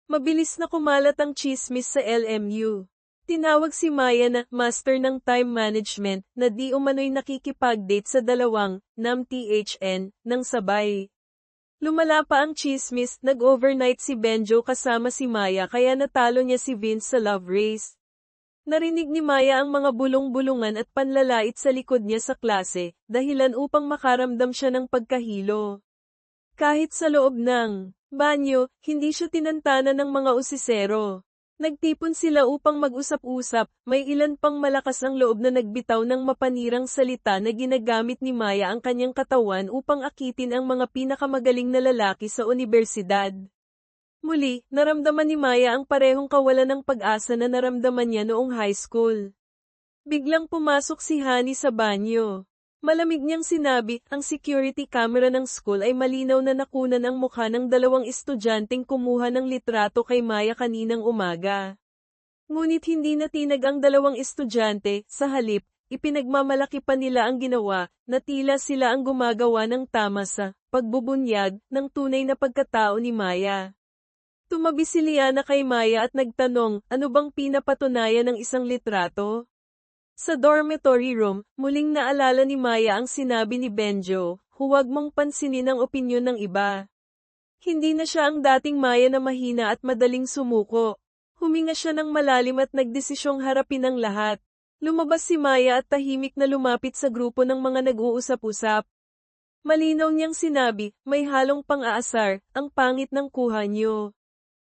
Mabilis na kumalat ang tsismis sa LMU. Tinawag si Maya na master ng time management na di umano'y nakikipag-date sa dalawang NAM-THN ng sabay. Lumala pa ang tsismis, nag-overnight si Benjo kasama si Maya kaya natalo niya si Vince sa love race. Narinig ni Maya ang mga bulong-bulungan at panlalait sa likod niya sa klase, dahilan upang makaramdam siya ng pagkahilo. Kahit sa loob ng banyo, hindi siya tinantana ng mga usisero. Nagtipon sila upang mag-usap-usap, may ilan pang malakas ang loob na nagbitaw ng mapanirang salita na ginagamit ni Maya ang kanyang katawan upang akitin ang mga pinakamagaling na lalaki sa unibersidad. Muli, naramdaman ni Maya ang parehong kawalan ng pag-asa na naramdaman niya noong high school. Biglang pumasok si Honey sa banyo. Malamig niyang sinabi, ang security camera ng school ay malinaw na nakunan ang mukha ng dalawang estudyanteng kumuha ng litrato kay Maya kaninang umaga. Ngunit hindi natinag ang dalawang estudyante, sa halip, ipinagmamalaki pa nila ang ginawa, na tila sila ang gumagawa ng tama sa pagbubunyag ng tunay na pagkatao ni Maya. Tumabi si Liana kay Maya at nagtanong, ano bang pinapatunayan ng isang litrato? Sa dormitory room, muling naalala ni Maya ang sinabi ni Benjo, huwag mong pansinin ang opinyon ng iba. Hindi na siya ang dating Maya na mahina at madaling sumuko. Huminga siya ng malalim at nagdesisyong harapin ang lahat. Lumabas si Maya at tahimik na lumapit sa grupo ng mga nag-uusap-usap. Malinaw niyang sinabi, may halong pang-aasar, ang pangit ng kuha niyo.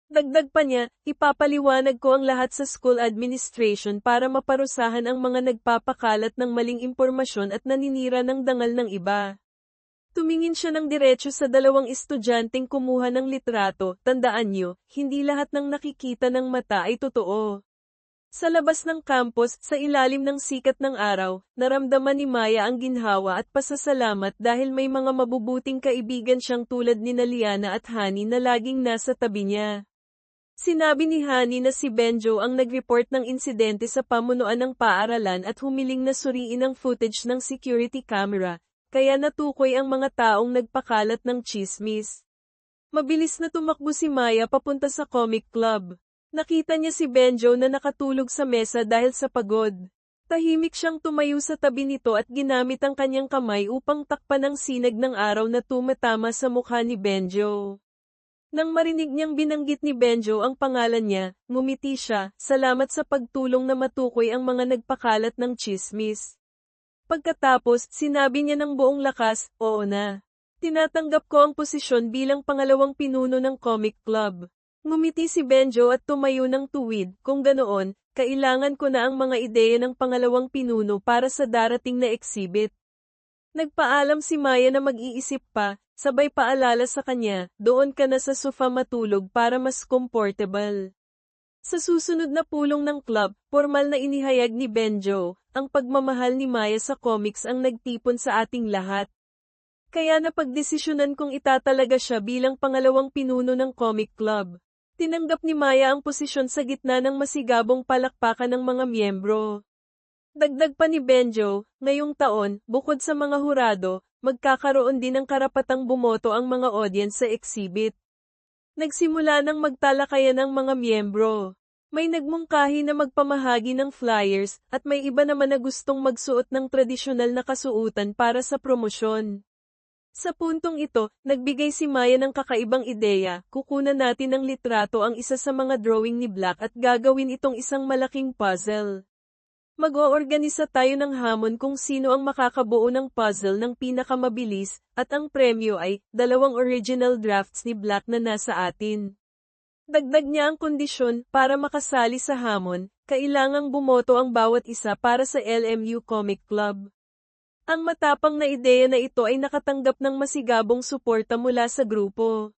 Dagdag pa niya, ipapaliwanag ko ang lahat sa school administration para maparusahan ang mga nagpapakalat ng maling impormasyon at naninira ng dangal ng iba. Tumingin siya ng diretso sa dalawang estudyanteng kumuha ng litrato, tandaan niyo, hindi lahat ng nakikita ng mata ay totoo. Sa labas ng campus, sa ilalim ng sikat ng araw, naramdaman ni Maya ang ginhawa at pasasalamat dahil may mga mabubuting kaibigan siyang tulad ni Liana at Honey na laging nasa tabi niya. Sinabi ni Honey na si Benjo ang nag-report ng insidente sa pamunuan ng paaralan at humiling na suriin ang footage ng security camera, kaya natukoy ang mga taong nagpakalat ng tsismis. Mabilis na tumakbo si Maya papunta sa comic club. Nakita niya si Benjo na nakatulog sa mesa dahil sa pagod. Tahimik siyang tumayo sa tabi nito at ginamit ang kanyang kamay upang takpan ang sinag ng araw na tumatama sa mukha ni Benjo. Nang marinig niyang binanggit ni Benjo ang pangalan niya, ngumiti siya, salamat sa pagtulong na matukoy ang mga nagpakalat ng tsismis. Pagkatapos, sinabi niya ng buong lakas, oo na. Tinatanggap ko ang posisyon bilang pangalawang pinuno ng comic club. Ngumiti si Benjo at tumayo ng tuwid, kung ganoon, kailangan ko na ang mga ideya ng pangalawang pinuno para sa darating na exhibit. Nagpaalam si Maya na mag-iisip pa, sabay paalala sa kanya, doon ka na sa sofa matulog para mas comfortable. Sa susunod na pulong ng club, formal na inihayag ni Benjo, ang pagmamahal ni Maya sa comics ang nagtipon sa ating lahat. Kaya napagdesisyonan kong itatalaga siya bilang pangalawang pinuno ng comic club. Tinanggap ni Maya ang posisyon sa gitna ng masigabong palakpakan ng mga miyembro. Dagdag pa ni Benjo, ngayong taon, bukod sa mga hurado, magkakaroon din ng karapatang bumoto ang mga audience sa exhibit. Nagsimula ng magtalakayan ang mga miyembro. May nagmungkahi na magpamahagi ng flyers, at may iba naman na gustong magsuot ng tradisyonal na kasuutan para sa promosyon. Sa puntong ito, nagbigay si Maya ng kakaibang ideya, kukunan natin ng litrato ang isa sa mga drawing ni Black at gagawin itong isang malaking puzzle. Mag-oorganisa tayo ng hamon kung sino ang makakabuo ng puzzle ng pinakamabilis, at ang premyo ay, 2 original drafts ni Black na nasa atin. Dagdag niya ang kondisyon, para makasali sa hamon, kailangang bumoto ang bawat isa para sa LMU Comic Club. Ang matapang na ideya na ito ay nakatanggap ng masigabong suporta mula sa grupo.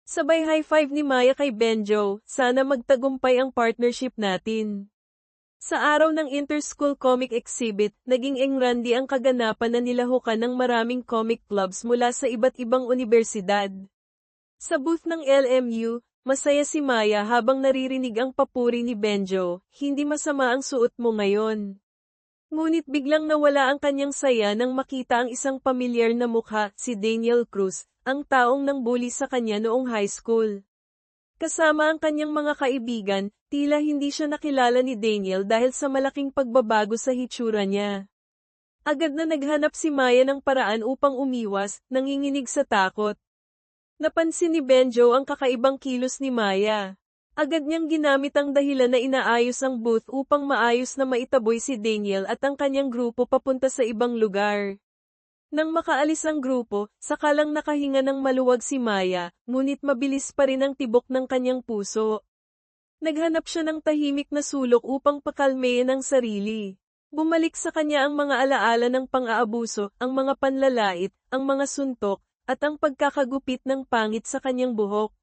Sabay high five ni Maya kay Benjo, sana magtagumpay ang partnership natin. Sa araw ng Inter-School Comic Exhibit, naging engrandi ang kaganapan na nilahukan ng maraming comic clubs mula sa iba't ibang unibersidad. Sa booth ng LMU, masaya si Maya habang naririnig ang papuri ni Benjo, "Hindi masama ang suot mo ngayon." Ngunit biglang nawala ang kanyang saya nang makita ang isang pamilyar na mukha, si Daniel Cruz, ang taong nangbully sa kanya noong high school. Kasama ang kanyang mga kaibigan, tila hindi siya nakilala ni Daniel dahil sa malaking pagbabago sa hitsura niya. Agad na naghanap si Maya ng paraan upang umiwas, nanginginig sa takot. Napansin ni Benjo ang kakaibang kilos ni Maya. Agad niyang ginamit ang dahilan na inaayos ang booth upang maayos na maitaboy si Daniel at ang kanyang grupo papunta sa ibang lugar. Nang makaalis ang grupo, sakalang nakahinga ng maluwag si Maya, ngunit mabilis pa rin ang tibok ng kanyang puso. Naghanap siya ng tahimik na sulok upang pakalmehin ang sarili. Bumalik sa kanya ang mga alaala ng pang-aabuso, ang mga panlalait, ang mga suntok, at ang pagkakagupit ng pangit sa kanyang buhok.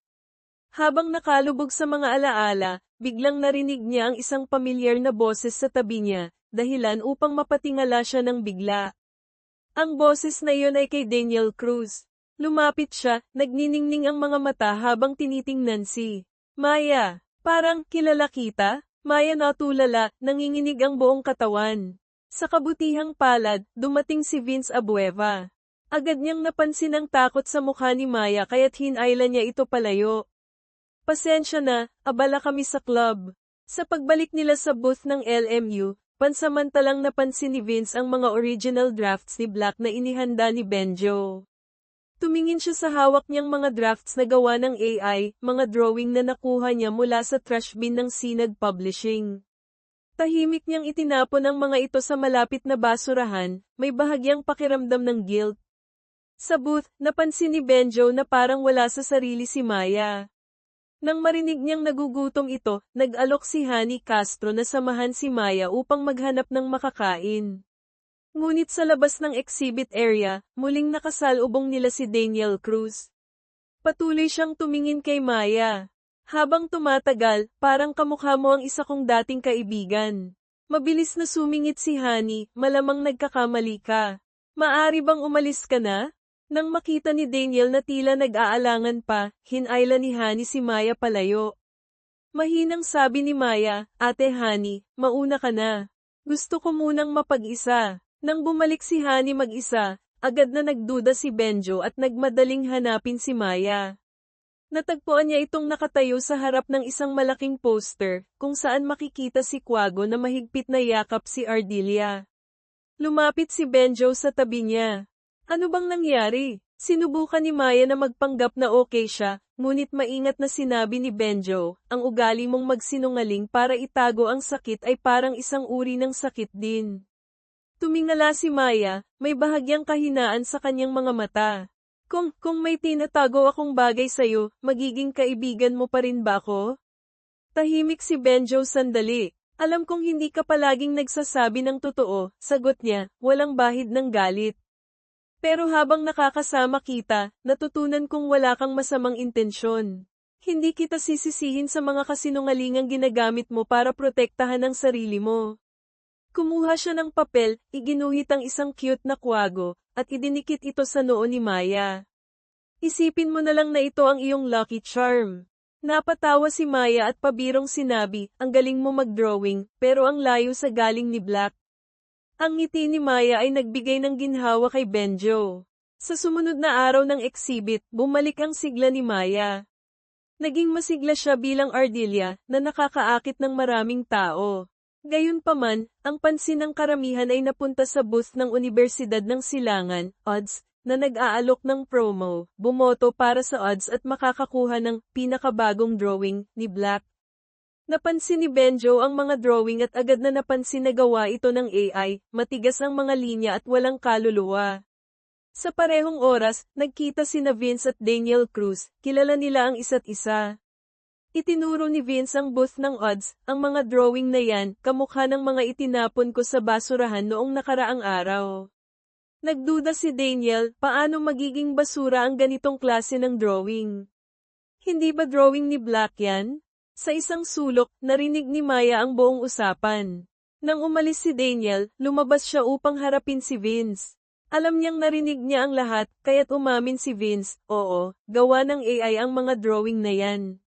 Habang nakalubog sa mga alaala, biglang narinig niya ang isang pamilyar na boses sa tabi niya, dahilan upang mapatingala siya ng bigla. Ang boses na iyon ay kay Daniel Cruz. Lumapit siya, nagniningning ang mga mata habang tinitingnan si Maya. "Parang kilala kita?" Maya natulala, nanginginig ang buong katawan. Sa kabutihang palad, dumating si Vince Abueva. Agad niyang napansin ang takot sa mukha ni Maya kaya't hinayla niya ito palayo. "Pasensya na, abala kami sa club." Sa pagbalik nila sa booth ng LMU, pansamantalang napansin ni Vince ang mga original drafts ni Black na inihanda ni Benjo. Tumingin siya sa hawak niyang mga drafts na gawa ng AI, mga drawing na nakuha niya mula sa trash bin ng Sinag Publishing. Tahimik niyang itinapon ang mga ito sa malapit na basurahan, may bahagyang pakiramdam ng guilt. Sa booth, napansin ni Benjo na parang wala sa sarili si Maya. Nang marinig niyang nagugutom ito, nag-alok si Honey Castro na samahan si Maya upang maghanap ng makakain. Ngunit sa labas ng exhibit area, muling nakasalubong nila si Daniel Cruz. Patuloy siyang tumingin kay Maya. "Habang tumatagal, parang kamukha mo ang isa kong dating kaibigan." Mabilis na sumingit si Honey, "Malamang nagkakamali ka. Maari bang umalis ka na?" Nang makita ni Daniel na tila nag-aalangan pa, hinayla ni Honey si Maya palayo. Mahinang sabi ni Maya, "Ate Honey, mauna ka na. Gusto ko munang mapag-isa." Nang bumalik si Honey mag-isa, agad na nagduda si Benjo at nagmadaling hanapin si Maya. Natagpuan niya itong nakatayo sa harap ng isang malaking poster, kung saan makikita si Quago na mahigpit na yakap si Ardelia. Lumapit si Benjo sa tabi niya. "Ano bang nangyari?" Sinubukan ni Maya na magpanggap na okay siya, ngunit maingat na sinabi ni Benjo, "Ang ugali mong magsinungaling para itago ang sakit ay parang isang uri ng sakit din." Tumingala si Maya, may bahagyang kahinaan sa kanyang mga mata. Kung may tinatago akong bagay sa'yo, magiging kaibigan mo pa rin ba ako?" Tahimik si Benjo sandali. "Alam kong hindi ka palaging nagsasabi ng totoo," sagot niya, walang bahid ng galit. "Pero habang nakakasama kita, natutunan kong wala kang masamang intensyon. Hindi kita sisisihin sa mga kasinungalingang ginagamit mo para protektahan ang sarili mo." Kumuha siya ng papel, iginuhit ang isang cute na Quago, at idinikit ito sa noo ni Maya. "Isipin mo na lang na ito ang iyong lucky charm." Napatawa si Maya at pabirong sinabi, "Ang galing mo mag-drawing, pero ang layo sa galing ni Black." Ang ngiti ni Maya ay nagbigay ng ginhawa kay Benjo. Sa sumunod na araw ng exhibit, bumalik ang sigla ni Maya. Naging masigla siya bilang Ardelia, na nakakaakit ng maraming tao. Gayunpaman, ang pansin ng karamihan ay napunta sa booth ng Universidad ng Silangan, odds, na nag-aalok ng promo, bumoto para sa odds at makakakuha ng pinakabagong drawing ni Black. Napansin ni Benjo ang mga drawing at agad na napansin na gawa ito ng AI, matigas ang mga linya at walang kaluluwa. Sa parehong oras, nagkita sina Vince at Daniel Cruz, kilala nila ang isa't isa. Itinuro ni Vince ang booth ng odds, "Ang mga drawing na yan, kamukha ng mga itinapon ko sa basurahan noong nakaraang araw." Nagduda si Daniel, paano magiging basura ang ganitong klase ng drawing? Hindi ba drawing ni Black yan? Sa isang sulok, narinig ni Maya ang buong usapan. Nang umalis si Daniel, lumabas siya upang harapin si Vince. Alam niyang narinig niya ang lahat, kaya't umamin si Vince, oo, gawa ng AI ang mga drawing na yan.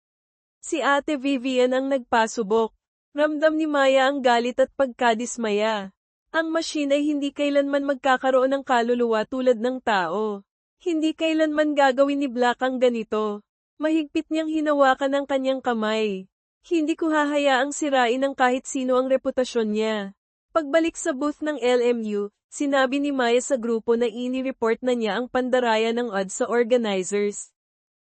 Si Ate Vivian ang nagpasubok. Ramdam ni Maya ang galit at pagkadismaya. Ang machine ay hindi kailanman magkakaroon ng kaluluwa tulad ng tao. Hindi kailanman gagawin ni Black ang ganito. Mahigpit niyang hinawakan ang kanyang kamay. Hindi ko hahayaang sirain ng kahit sino ang reputasyon niya. Pagbalik sa booth ng LMU, sinabi ni Maya sa grupo na ini-report na niya ang pandaraya ng odds sa organizers.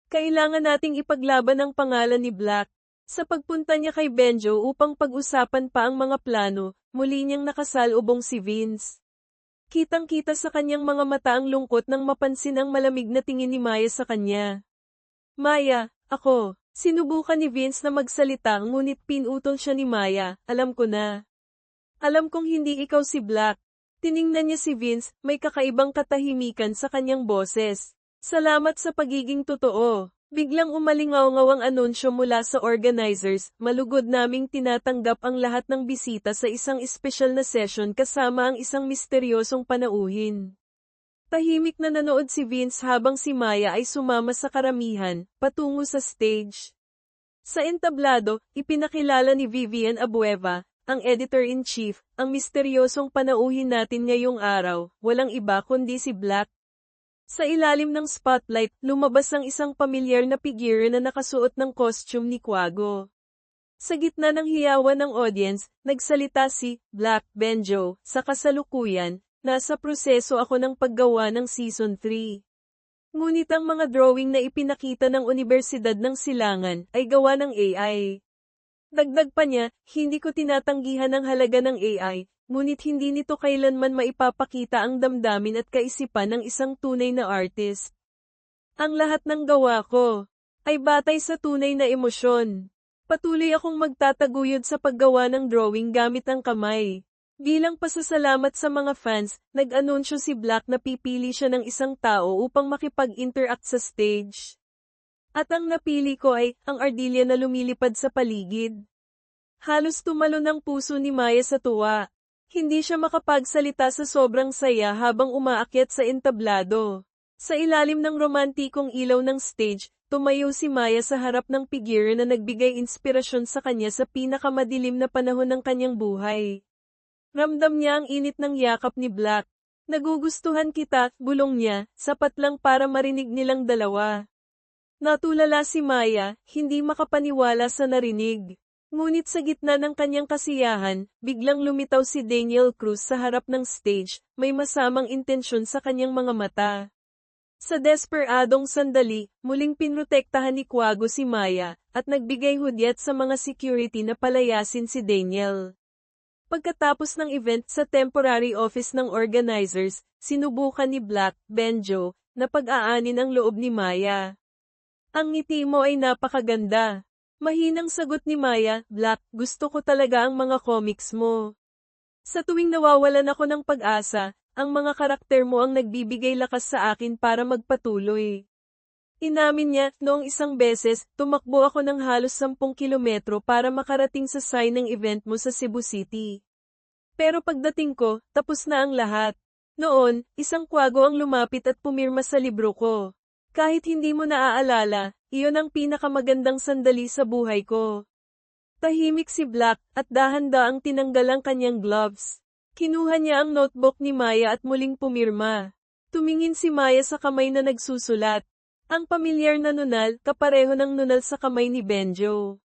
Kailangan nating ipaglaban ang pangalan ni Black. Sa pagpunta niya kay Benjo upang pag-usapan pa ang mga plano, muli niyang nakasalubong si Vince. Kitang-kita sa kanyang mga mata ang lungkot nang mapansin ang malamig na tingin ni Maya sa kanya. Maya, ako. Sinubukan ni Vince na magsalita ngunit pinutol siya ni Maya, alam ko na. Alam kong hindi ikaw si Black. Tiningnan niya si Vince, may kakaibang katahimikan sa kanyang boses. Salamat sa pagiging totoo. Biglang umalingaw-ngaw ang anunsyo mula sa organizers, malugod naming tinatanggap ang lahat ng bisita sa isang espesyal na session kasama ang isang misteryosong panauhin. Tahimik na nanood si Vince habang si Maya ay sumama sa karamihan, patungo sa stage. Sa entablado, ipinakilala ni Vivian Abueva, ang editor-in-chief, ang misteryosong panauhin natin ngayong araw, walang iba kundi si Black. Sa ilalim ng spotlight, lumabas ang isang pamilyar na figure na nakasuot ng costume ni Quago. Sa gitna ng hiyawan ng audience, nagsalita si Black Benjo. Sa kasalukuyan, nasa proseso ako ng paggawa ng Season 3. Ngunit ang mga drawing na ipinakita ng Universidad ng Silangan ay gawa ng AI. Dagdag pa niya, hindi ko tinatanggihan ang halaga ng AI, ngunit hindi nito kailanman maipapakita ang damdamin at kaisipan ng isang tunay na artist. Ang lahat ng gawa ko ay batay sa tunay na emosyon. Patuloy akong magtataguyod sa paggawa ng drawing gamit ang kamay. Bilang pasasalamat sa mga fans, nag-anunsyo si Black na pipili siya ng isang tao upang makipag-interact sa stage. At ang napili ko ay, ang ardilya na lumilipad sa paligid. Halos tumalon ang puso ni Maya sa tuwa. Hindi siya makapagsalita sa sobrang saya habang umaakyat sa entablado. Sa ilalim ng romantikong ilaw ng stage, tumayo si Maya sa harap ng figure na nagbigay inspirasyon sa kanya sa pinakamadilim na panahon ng kanyang buhay. Ramdam niya ang init ng yakap ni Black. Nagugustuhan kita, bulong niya, sapat lang para marinig nilang dalawa. Natulala si Maya, hindi makapaniwala sa narinig. Ngunit sa gitna ng kanyang kasiyahan, biglang lumitaw si Daniel Cruz sa harap ng stage, may masamang intensyon sa kanyang mga mata. Sa desperadong sandali, muling pinrotektahan ni Quago si Maya, at nagbigay hudyat sa mga security na palayasin si Daniel. Pagkatapos ng event sa temporary office ng organizers, sinubukan ni Black, Benjo, na pag-aanin ang loob ni Maya. Ang ngiti mo ay napakaganda. Mahinang sagot ni Maya, Black, gusto ko talaga ang mga comics mo. Sa tuwing nawawalan ako ng pag-asa, ang mga karakter mo ang nagbibigay lakas sa akin para magpatuloy. Inamin niya, noong isang beses, tumakbo ako ng halos 10 kilometro para makarating sa signing event mo sa Cebu City. Pero pagdating ko, tapos na ang lahat. Noon, isang Quago ang lumapit at pumirma sa libro ko. Kahit hindi mo naaalala, iyon ang pinakamagandang sandali sa buhay ko. Tahimik si Black, at dahan-daang tinanggal ang kanyang gloves. Kinuha niya ang notebook ni Maya at muling pumirma. Tumingin si Maya sa kamay na nagsusulat. Ang pamilyar na nunal, kapareho ng nunal sa kamay ni Benjo.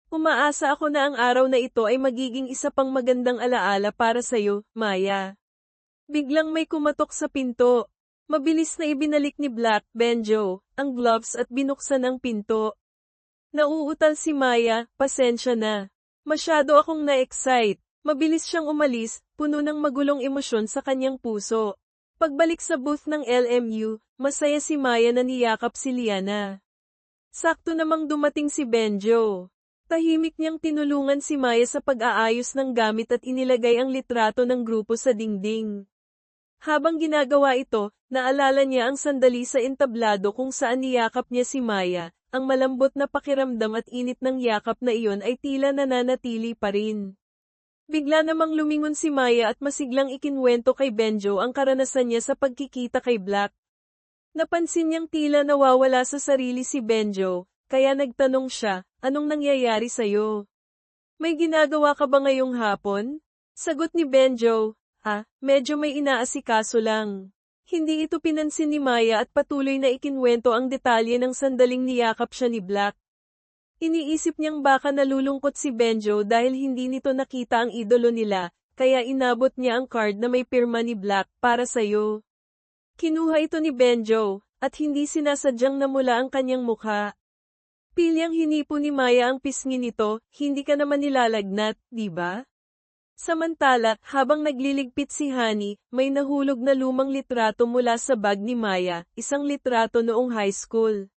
Umaasa ako na ang araw na ito ay magiging isa pang magandang alaala para sa'yo, Maya. Biglang may kumatok sa pinto. Mabilis na ibinalik ni Black, Benjo, ang gloves at binuksan ang pinto. Nauutal si Maya, pasensya na. Masyado akong na-excite. Mabilis siyang umalis, puno ng magulong emosyon sa kanyang puso. Pagbalik sa booth ng LMU, masaya si Maya na niyakap si Liana. Sakto namang dumating si Benjo. Tahimik niyang tinulungan si Maya sa pag-aayos ng gamit at inilagay ang litrato ng grupo sa dingding. Habang ginagawa ito, naalala niya ang sandali sa entablado kung saan niyakap niya si Maya. Ang malambot na pakiramdam at init ng yakap na iyon ay tila nananatili pa rin. Bigla namang lumingon si Maya at masiglang ikinwento kay Benjo ang karanasan niya sa pagkikita kay Black. Napansin niyang tila nawawala sa sarili si Benjo, kaya nagtanong siya, anong nangyayari sa'yo? May ginagawa ka ba ngayong hapon? Sagot ni Benjo, medyo may inaasikaso lang. Hindi ito pinansin ni Maya at patuloy na ikinwento ang detalye ng sandaling niyakap siya ni Black. Iniisip niyang baka nalulungkot si Benjo dahil hindi nito nakita ang idolo nila, kaya inabot niya ang card na may pirma ni Black para sa'yo. Kinuha ito ni Benjo, at hindi sinasadyang namula ang kanyang mukha. Pilyang hinipo ni Maya ang pisngi nito, hindi ka naman nilalagnat, di ba? Samantala, habang nagliligpit si Honey, may nahulog na lumang litrato mula sa bag ni Maya, isang litrato noong high school.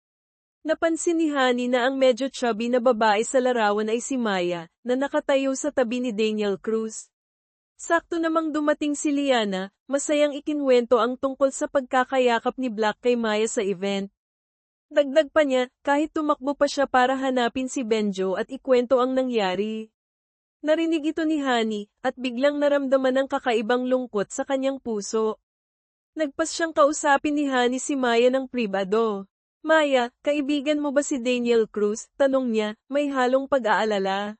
Napansin ni Honey na ang medyo chubby na babae sa larawan ay si Maya, na nakatayo sa tabi ni Daniel Cruz. Sakto namang dumating si Liana, masayang ikinwento ang tungkol sa pagkakayakap ni Black kay Maya sa event. Dagdag pa niya, kahit tumakbo pa siya para hanapin si Benjo at ikwento ang nangyari. Narinig ito ni Honey, at biglang naramdaman ang kakaibang lungkot sa kanyang puso. Nagpas siyang kausapin ni Honey si Maya ng pribado. Maya, kaibigan mo ba si Daniel Cruz? Tanong niya, may halong pag-aalala.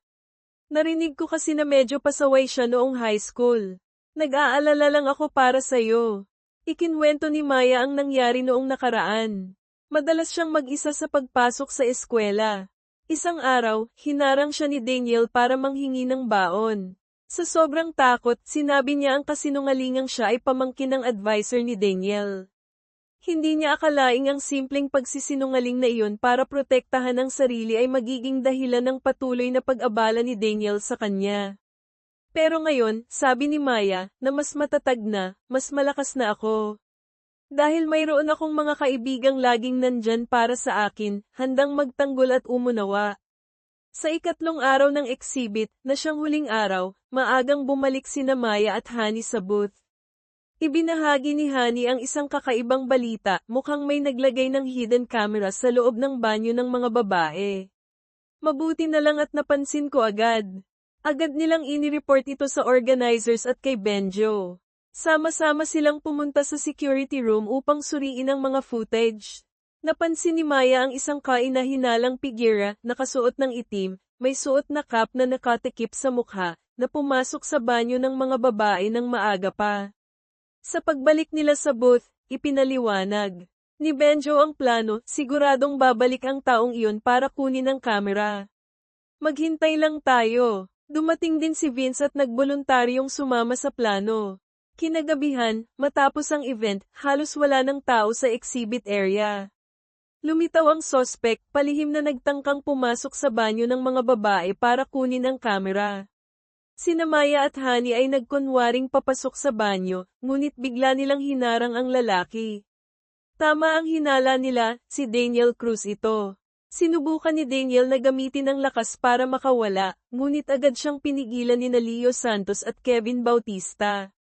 Narinig ko kasi na medyo pasaway siya noong high school. Nag-aalala lang ako para sa'yo. Ikinwento ni Maya ang nangyari noong nakaraan. Madalas siyang mag-isa sa pagpasok sa eskwela. Isang araw, hinarang siya ni Daniel para manghingi ng baon. Sa sobrang takot, sinabi niya ang kasinungalingang siya ay pamangkin ng advisor ni Daniel. Hindi niya akalaing ang simpleng pagsisinungaling na iyon para protektahan ang sarili ay magiging dahilan ng patuloy na pag-abala ni Daniel sa kanya. Pero ngayon, sabi ni Maya, na mas matatag na, mas malakas na ako. Dahil mayroon akong mga kaibigang laging nandyan para sa akin, handang magtanggol at umunawa. Sa ikatlong araw ng exhibit, na siyang huling araw, maagang bumalik sina Maya at Honey sa booth. Ibinahagi ni Honey ang isang kakaibang balita, mukhang may naglagay ng hidden camera sa loob ng banyo ng mga babae. Mabuti na lang at napansin ko agad. Agad nilang inireport ito sa organizers at kay Benjo. Sama-sama silang pumunta sa security room upang suriin ang mga footage. Napansin ni Maya ang isang kaina-hinalang pigira, nakasuot ng itim, may suot na cap na nakatikip sa mukha, na pumasok sa banyo ng mga babae ng maaga pa. Sa pagbalik nila sa booth, ipinaliwanag ni Benjo ang plano, siguradong babalik ang taong iyon para kunin ang kamera. Maghintay lang tayo. Dumating din si Vince at nagboluntaryong sumama sa plano. Kinagabihan, matapos ang event, halos wala ng tao sa exhibit area. Lumitaw ang suspect, palihim na nagtangkang pumasok sa banyo ng mga babae para kunin ang kamera. Sina Maya at Honey ay nagkunwaring papasok sa banyo, ngunit bigla nilang hinarang ang lalaki. Tama ang hinala nila, si Daniel Cruz ito. Sinubukan ni Daniel na gamitin ang lakas para makawala, ngunit agad siyang pinigilan ni Leo Santos at Kevin Bautista.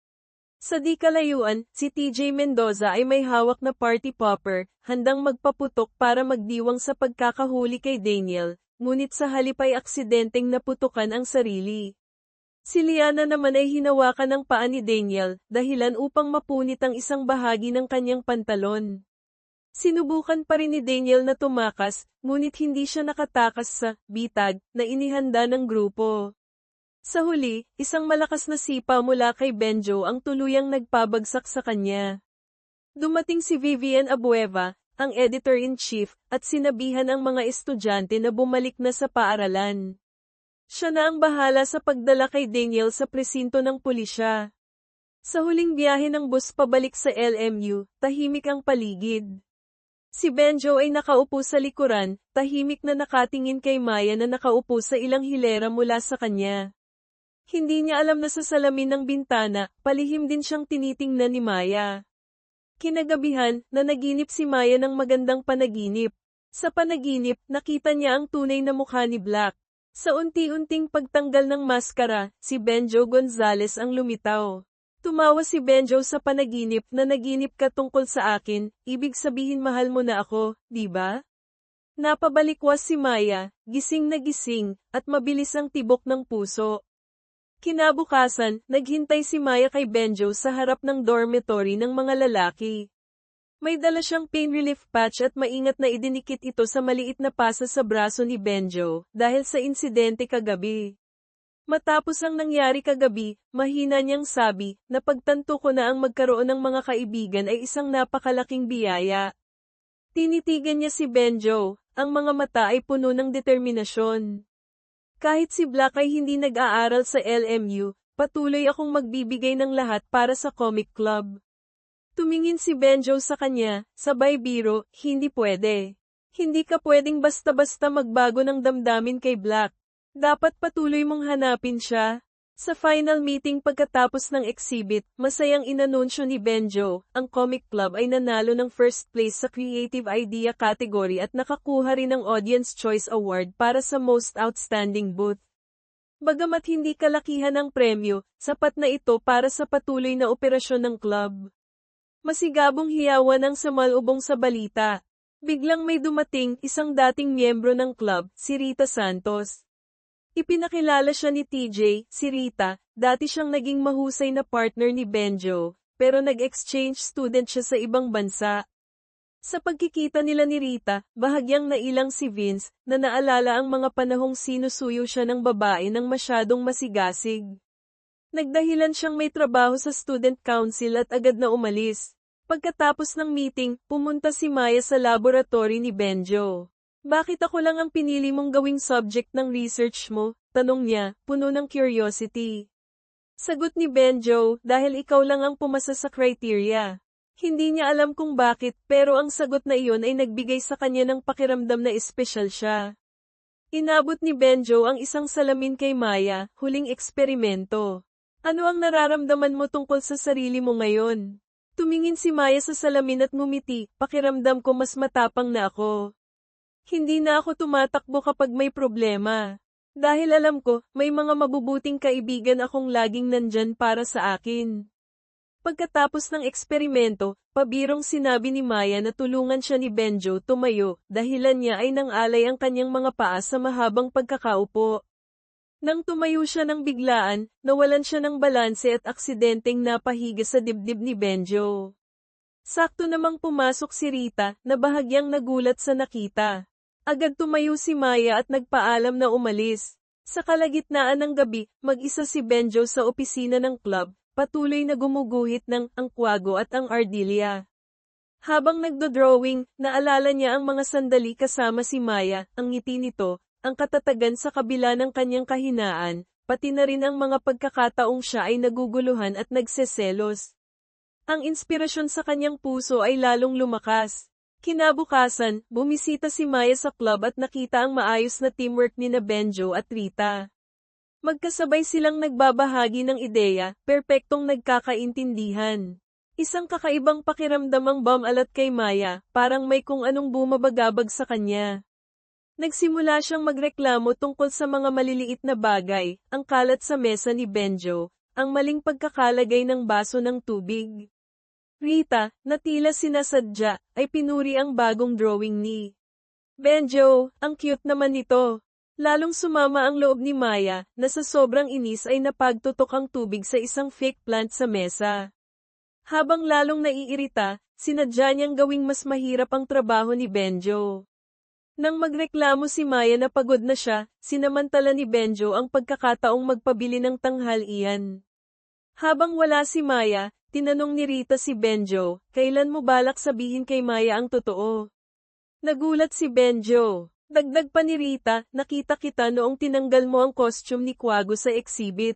Sa di kalayuan, si TJ Mendoza ay may hawak na party popper, handang magpaputok para magdiwang sa pagkakahuli kay Daniel, ngunit sa halip ay aksidenteng naputukan ang sarili. Si Liana naman ay hinawakan ng paa ni Daniel, dahilan upang mapunit ang isang bahagi ng kanyang pantalon. Sinubukan pa rin ni Daniel na tumakas, ngunit hindi siya nakatakas sa bitag na inihanda ng grupo. Sa huli, isang malakas na sipa mula kay Benjo ang tuluyang nagpabagsak sa kanya. Dumating si Vivian Abueva, ang editor-in-chief, at sinabihan ang mga estudyante na bumalik na sa paaralan. Siya na ang bahala sa pagdala kay Daniel sa presinto ng pulisya. Sa huling biyahe ng bus pabalik sa LMU, tahimik ang paligid. Si Benjo ay nakaupo sa likuran, tahimik na nakatingin kay Maya na nakaupo sa ilang hilera mula sa kanya. Hindi niya alam na sa salamin ng bintana, palihim din siyang tinitingnan ni Maya. Kinagabihan, nanaginip si Maya ng magandang panaginip. Sa panaginip, nakita niya ang tunay na mukha ni Black. Sa unti-unting pagtanggal ng maskara, si Benjo Gonzales ang lumitaw. Tumawa si Benjo sa panaginip na naginip ka tungkol sa akin, ibig sabihin mahal mo na ako, di ba? Napabalikwas si Maya, gising na gising, at mabilis ang tibok ng puso. Kinabukasan, naghintay si Maya kay Benjo sa harap ng dormitory ng mga lalaki. May dala siyang pain relief patch at maingat na idinikit ito sa maliit na pasa sa braso ni Benjo, dahil sa insidente kagabi. Matapos ang nangyari kagabi, mahina niyang sabi, napagtanto ko na ang magkaroon ng mga kaibigan ay isang napakalaking biyaya. Tinitigan niya si Benjo, ang mga mata ay puno ng determinasyon. Kahit si Black ay hindi nag-aaral sa LMU, patuloy akong magbibigay ng lahat para sa comic club. Tumingin si Benjo sa kanya, sabay biro, hindi pwede. Hindi ka pwedeng basta-basta magbago ng damdamin kay Black. Dapat patuloy mong hanapin siya. Sa final meeting pagkatapos ng exhibit, masayang inanunsyo ni Benjo, ang comic club ay nanalo ng first place sa Creative Idea category at nakakuha rin ng Audience Choice Award para sa Most Outstanding Booth. Bagamat hindi kalakihan ng premyo, sapat na ito para sa patuloy na operasyon ng club. Masigabong hiyawan ang sumalubong sa balita. Biglang may dumating, isang dating miyembro ng club, si Rita Santos. Ipinakilala siya ni TJ, si Rita, dati siyang naging mahusay na partner ni Benjo, pero nag-exchange student siya sa ibang bansa. Sa pagkikita nila ni Rita, bahagyang nailang si Vince, na naalala ang mga panahong sinusuyo siya ng babae nang masyadong masigasig. Nagdahilan siyang may trabaho sa student council at agad na umalis. Pagkatapos ng meeting, pumunta si Maya sa laboratory ni Benjo. Bakit ako lang ang pinili mong gawing subject ng research mo? Tanong niya, puno ng curiosity. Sagot ni Benjo, dahil ikaw lang ang pumasa sa criteria. Hindi niya alam kung bakit, pero ang sagot na iyon ay nagbigay sa kanya ng pakiramdam na espesyal siya. Inabot ni Benjo ang isang salamin kay Maya, huling eksperimento. Ano ang nararamdaman mo tungkol sa sarili mo ngayon? Tumingin si Maya sa salamin at ngumiti, pakiramdam ko mas matapang na ako. Hindi na ako tumatakbo kapag may problema. Dahil alam ko, may mga mabubuting kaibigan akong laging nandyan para sa akin. Pagkatapos ng eksperimento, pabirong sinabi ni Maya na tulungan siya ni Benjo tumayo, dahilan niya ay nang-alay ang kanyang mga paa sa mahabang pagkakaupo. Nang tumayo siya ng biglaan, nawalan siya ng balanse at aksidenteng napahiga sa dibdib ni Benjo. Sakto namang pumasok si Rita, na bahagyang nagulat sa nakita. Agad tumayo si Maya at nagpaalam na umalis. Sa kalagitnaan ng gabi, mag-isa si Benjo sa opisina ng club, patuloy na gumuguhit ng ang kwago at ang ardilya. Habang nagdo-drawing, naalala niya ang mga sandali kasama si Maya, ang ngiti nito, ang katatagan sa kabila ng kanyang kahinaan, pati na rin ang mga pagkakataong siya ay naguguluhan at nagseselos. Ang inspirasyon sa kanyang puso ay lalong lumakas. Kinabukasan, bumisita si Maya sa club at nakita ang maayos na teamwork ni Benjo at Rita. Magkasabay silang nagbabahagi ng ideya, perpektong nagkakaintindihan. Isang kakaibang pakiramdam ang bumalat kay Maya, parang may kung anong bumabagabag sa kanya. Nagsimula siyang magreklamo tungkol sa mga maliliit na bagay, ang kalat sa mesa ni Benjo, ang maling pagkakalagay ng baso ng tubig. Rita, na tila sinasadya, ay pinuri ang bagong drawing ni Benjo. Ang cute naman nito. Lalong sumama ang loob ni Maya, na sa sobrang inis ay napagtutok ang tubig sa isang fake plant sa mesa. Habang lalong naiirita, sinadya niyang gawing mas mahirap ang trabaho ni Benjo. Nang magreklamo si Maya na pagod na siya, sinamantala ni Benjo ang pagkakataong magpabili ng tanghalian. Habang wala si Maya, tinanong ni Rita si Benjo, kailan mo balak sabihin kay Maya ang totoo? Nagulat si Benjo. Dagdag pa ni Rita, nakita kita noong tinanggal mo ang costume ni Kwago sa exhibit.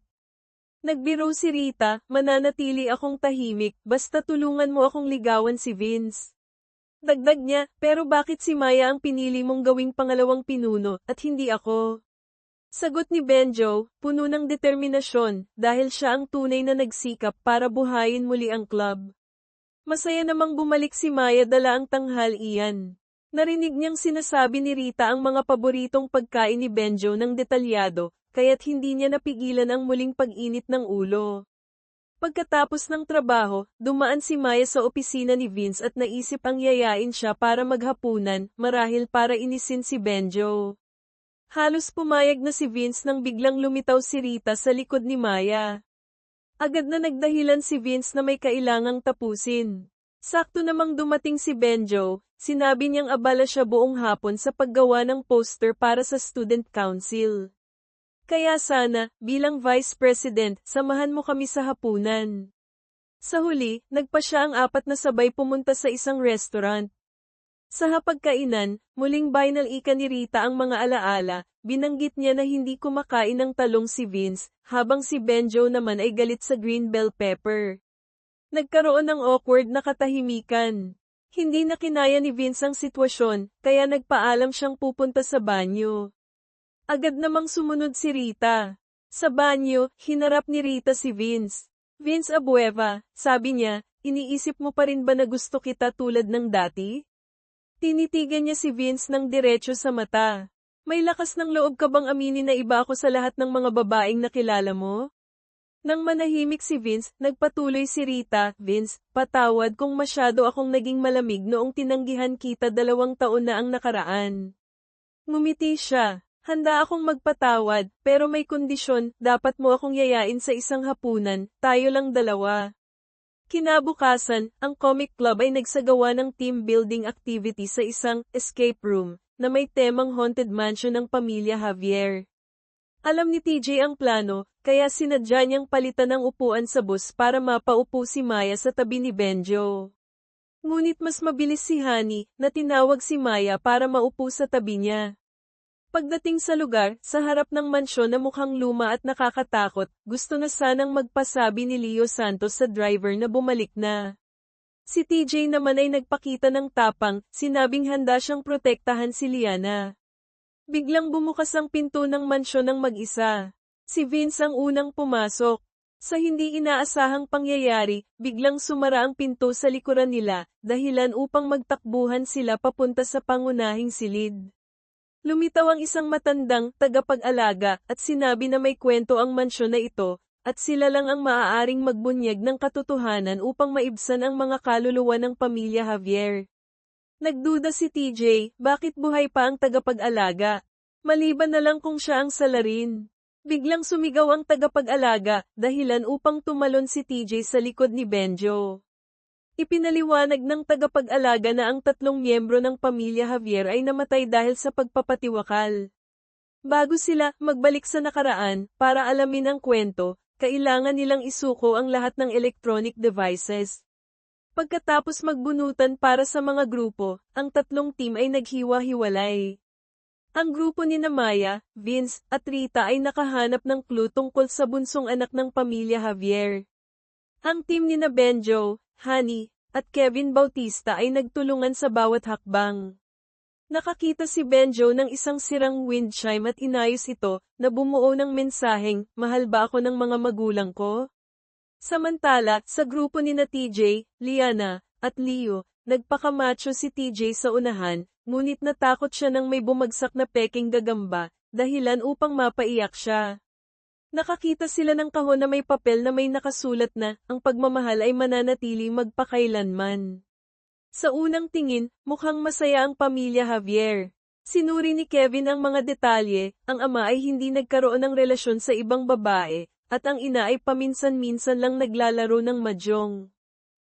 Nagbiro si Rita, mananatili akong tahimik, basta tulungan mo akong ligawan si Vince. Dagdag niya, pero bakit si Maya ang pinili mong gawing pangalawang pinuno, at hindi ako? Sagot ni Benjo, puno ng determinasyon, dahil siya ang tunay na nagsikap para buhayin muli ang club. Masaya namang bumalik si Maya dala ang tanghalian. Narinig niyang sinasabi ni Rita ang mga paboritong pagkain ni Benjo ng detalyado, kaya't hindi niya napigilan ang muling pag-init ng ulo. Pagkatapos ng trabaho, dumaan si Maya sa opisina ni Vince at naisip ang yayain siya para maghapunan, marahil para inisin si Benjo. Halos pumayag na si Vince nang biglang lumitaw si Rita sa likod ni Maya. Agad na nagdahilan si Vince na may kailangang tapusin. Sakto namang dumating si Benjo, sinabi niyang abala siya buong hapon sa paggawa ng poster para sa student council. Kaya sana, bilang vice president, samahan mo kami sa hapunan. Sa huli, nagpa siya ang apat na sabay pumunta sa isang restaurant. Sa hapagkainan, muling binalika ni Rita ang mga alaala, binanggit niya na hindi kumakain ng talong si Vince, habang si Benjo naman ay galit sa green bell pepper. Nagkaroon ng awkward na katahimikan. Hindi na kinaya ni Vince ang sitwasyon, kaya nagpaalam siyang pupunta sa banyo. Agad namang sumunod si Rita. Sa banyo, hinarap ni Rita si Vince. Vince Abueva, sabi niya, iniisip mo pa rin ba na gusto kita tulad ng dati? Tinitigan niya si Vince ng diretso sa mata. May lakas ng loob ka bang aminin na iba ako sa lahat ng mga babaeng nakilala mo? Nang manahimik si Vince, nagpatuloy si Rita, Vince, patawad kung masyado akong naging malamig noong tinanggihan kita 2 taon na ang nakaraan. Ngumiti siya. Handa akong magpatawad, pero may kondisyon, dapat mo akong yayain sa isang hapunan, tayo lang 2. Kinabukasan, ang comic club ay nagsagawa ng team building activity sa isang escape room na may temang haunted mansion ng pamilya Javier. Alam ni TJ ang plano, kaya sinadya niyang palitan ng upuan sa bus para mapaupo si Maya sa tabi ni Benjo. Ngunit mas mabilis si Honey na tinawag si Maya para maupo sa tabi niya. Pagdating sa lugar, sa harap ng mansyon na mukhang luma at nakakatakot, gusto na sanang magpasabi ni Leo Santos sa driver na bumalik na. Si TJ naman ay nagpakita ng tapang, sinabing handa siyang protektahan si Liana. Biglang bumukas ang pinto ng mansyon ng mag-isa. Si Vince ang unang pumasok. Sa hindi inaasahang pangyayari, biglang sumara ang pinto sa likuran nila, dahilan upang magtakbuhan sila papunta sa pangunahing silid. Lumitaw ang isang matandang tagapag-alaga at sinabi na may kwento ang mansyon na ito, at sila lang ang maaaring magbunyag ng katotohanan upang maibsan ang mga kaluluwa ng pamilya Javier. Nagduda si TJ, bakit buhay pa ang tagapag-alaga? Maliban na lang kung siya ang salarin. Biglang sumigaw ang tagapag-alaga, dahilan upang tumalon si TJ sa likod ni Benjo. Ipinaliwanag ng tagapag-alaga na ang 3 miyembro ng pamilya Javier ay namatay dahil sa pagpapatiwakal. Bago sila magbalik sa nakaraan, para alamin ang kwento, kailangan nilang isuko ang lahat ng electronic devices. Pagkatapos magbunutan para sa mga grupo, ang 3 team ay naghiwa-hiwalay. Ang grupo ni Maya, Vince, at Rita ay nakahanap ng clue tungkol sa bunsong anak ng pamilya Javier. Ang team ni Benjo, Honey, at Kevin Bautista ay nagtulungan sa bawat hakbang. Nakakita si Benjo ng isang sirang wind chime at inayos ito, na bumuo ng mensaheng, mahal ba ako ng mga magulang ko? Samantala, sa grupo ni TJ, Liana, at Leo, nagpakamacho si TJ sa unahan, ngunit natakot siya nang may bumagsak na peking gagamba, dahilan upang mapaiyak siya. Nakakita sila ng kahon na may papel na may nakasulat na, ang pagmamahal ay mananatili magpakailanman. Sa unang tingin, mukhang masaya ang pamilya Javier. Sinuri ni Kevin ang mga detalye, ang ama ay hindi nagkaroon ng relasyon sa ibang babae, at ang ina ay paminsan-minsan lang naglalaro ng mahjong.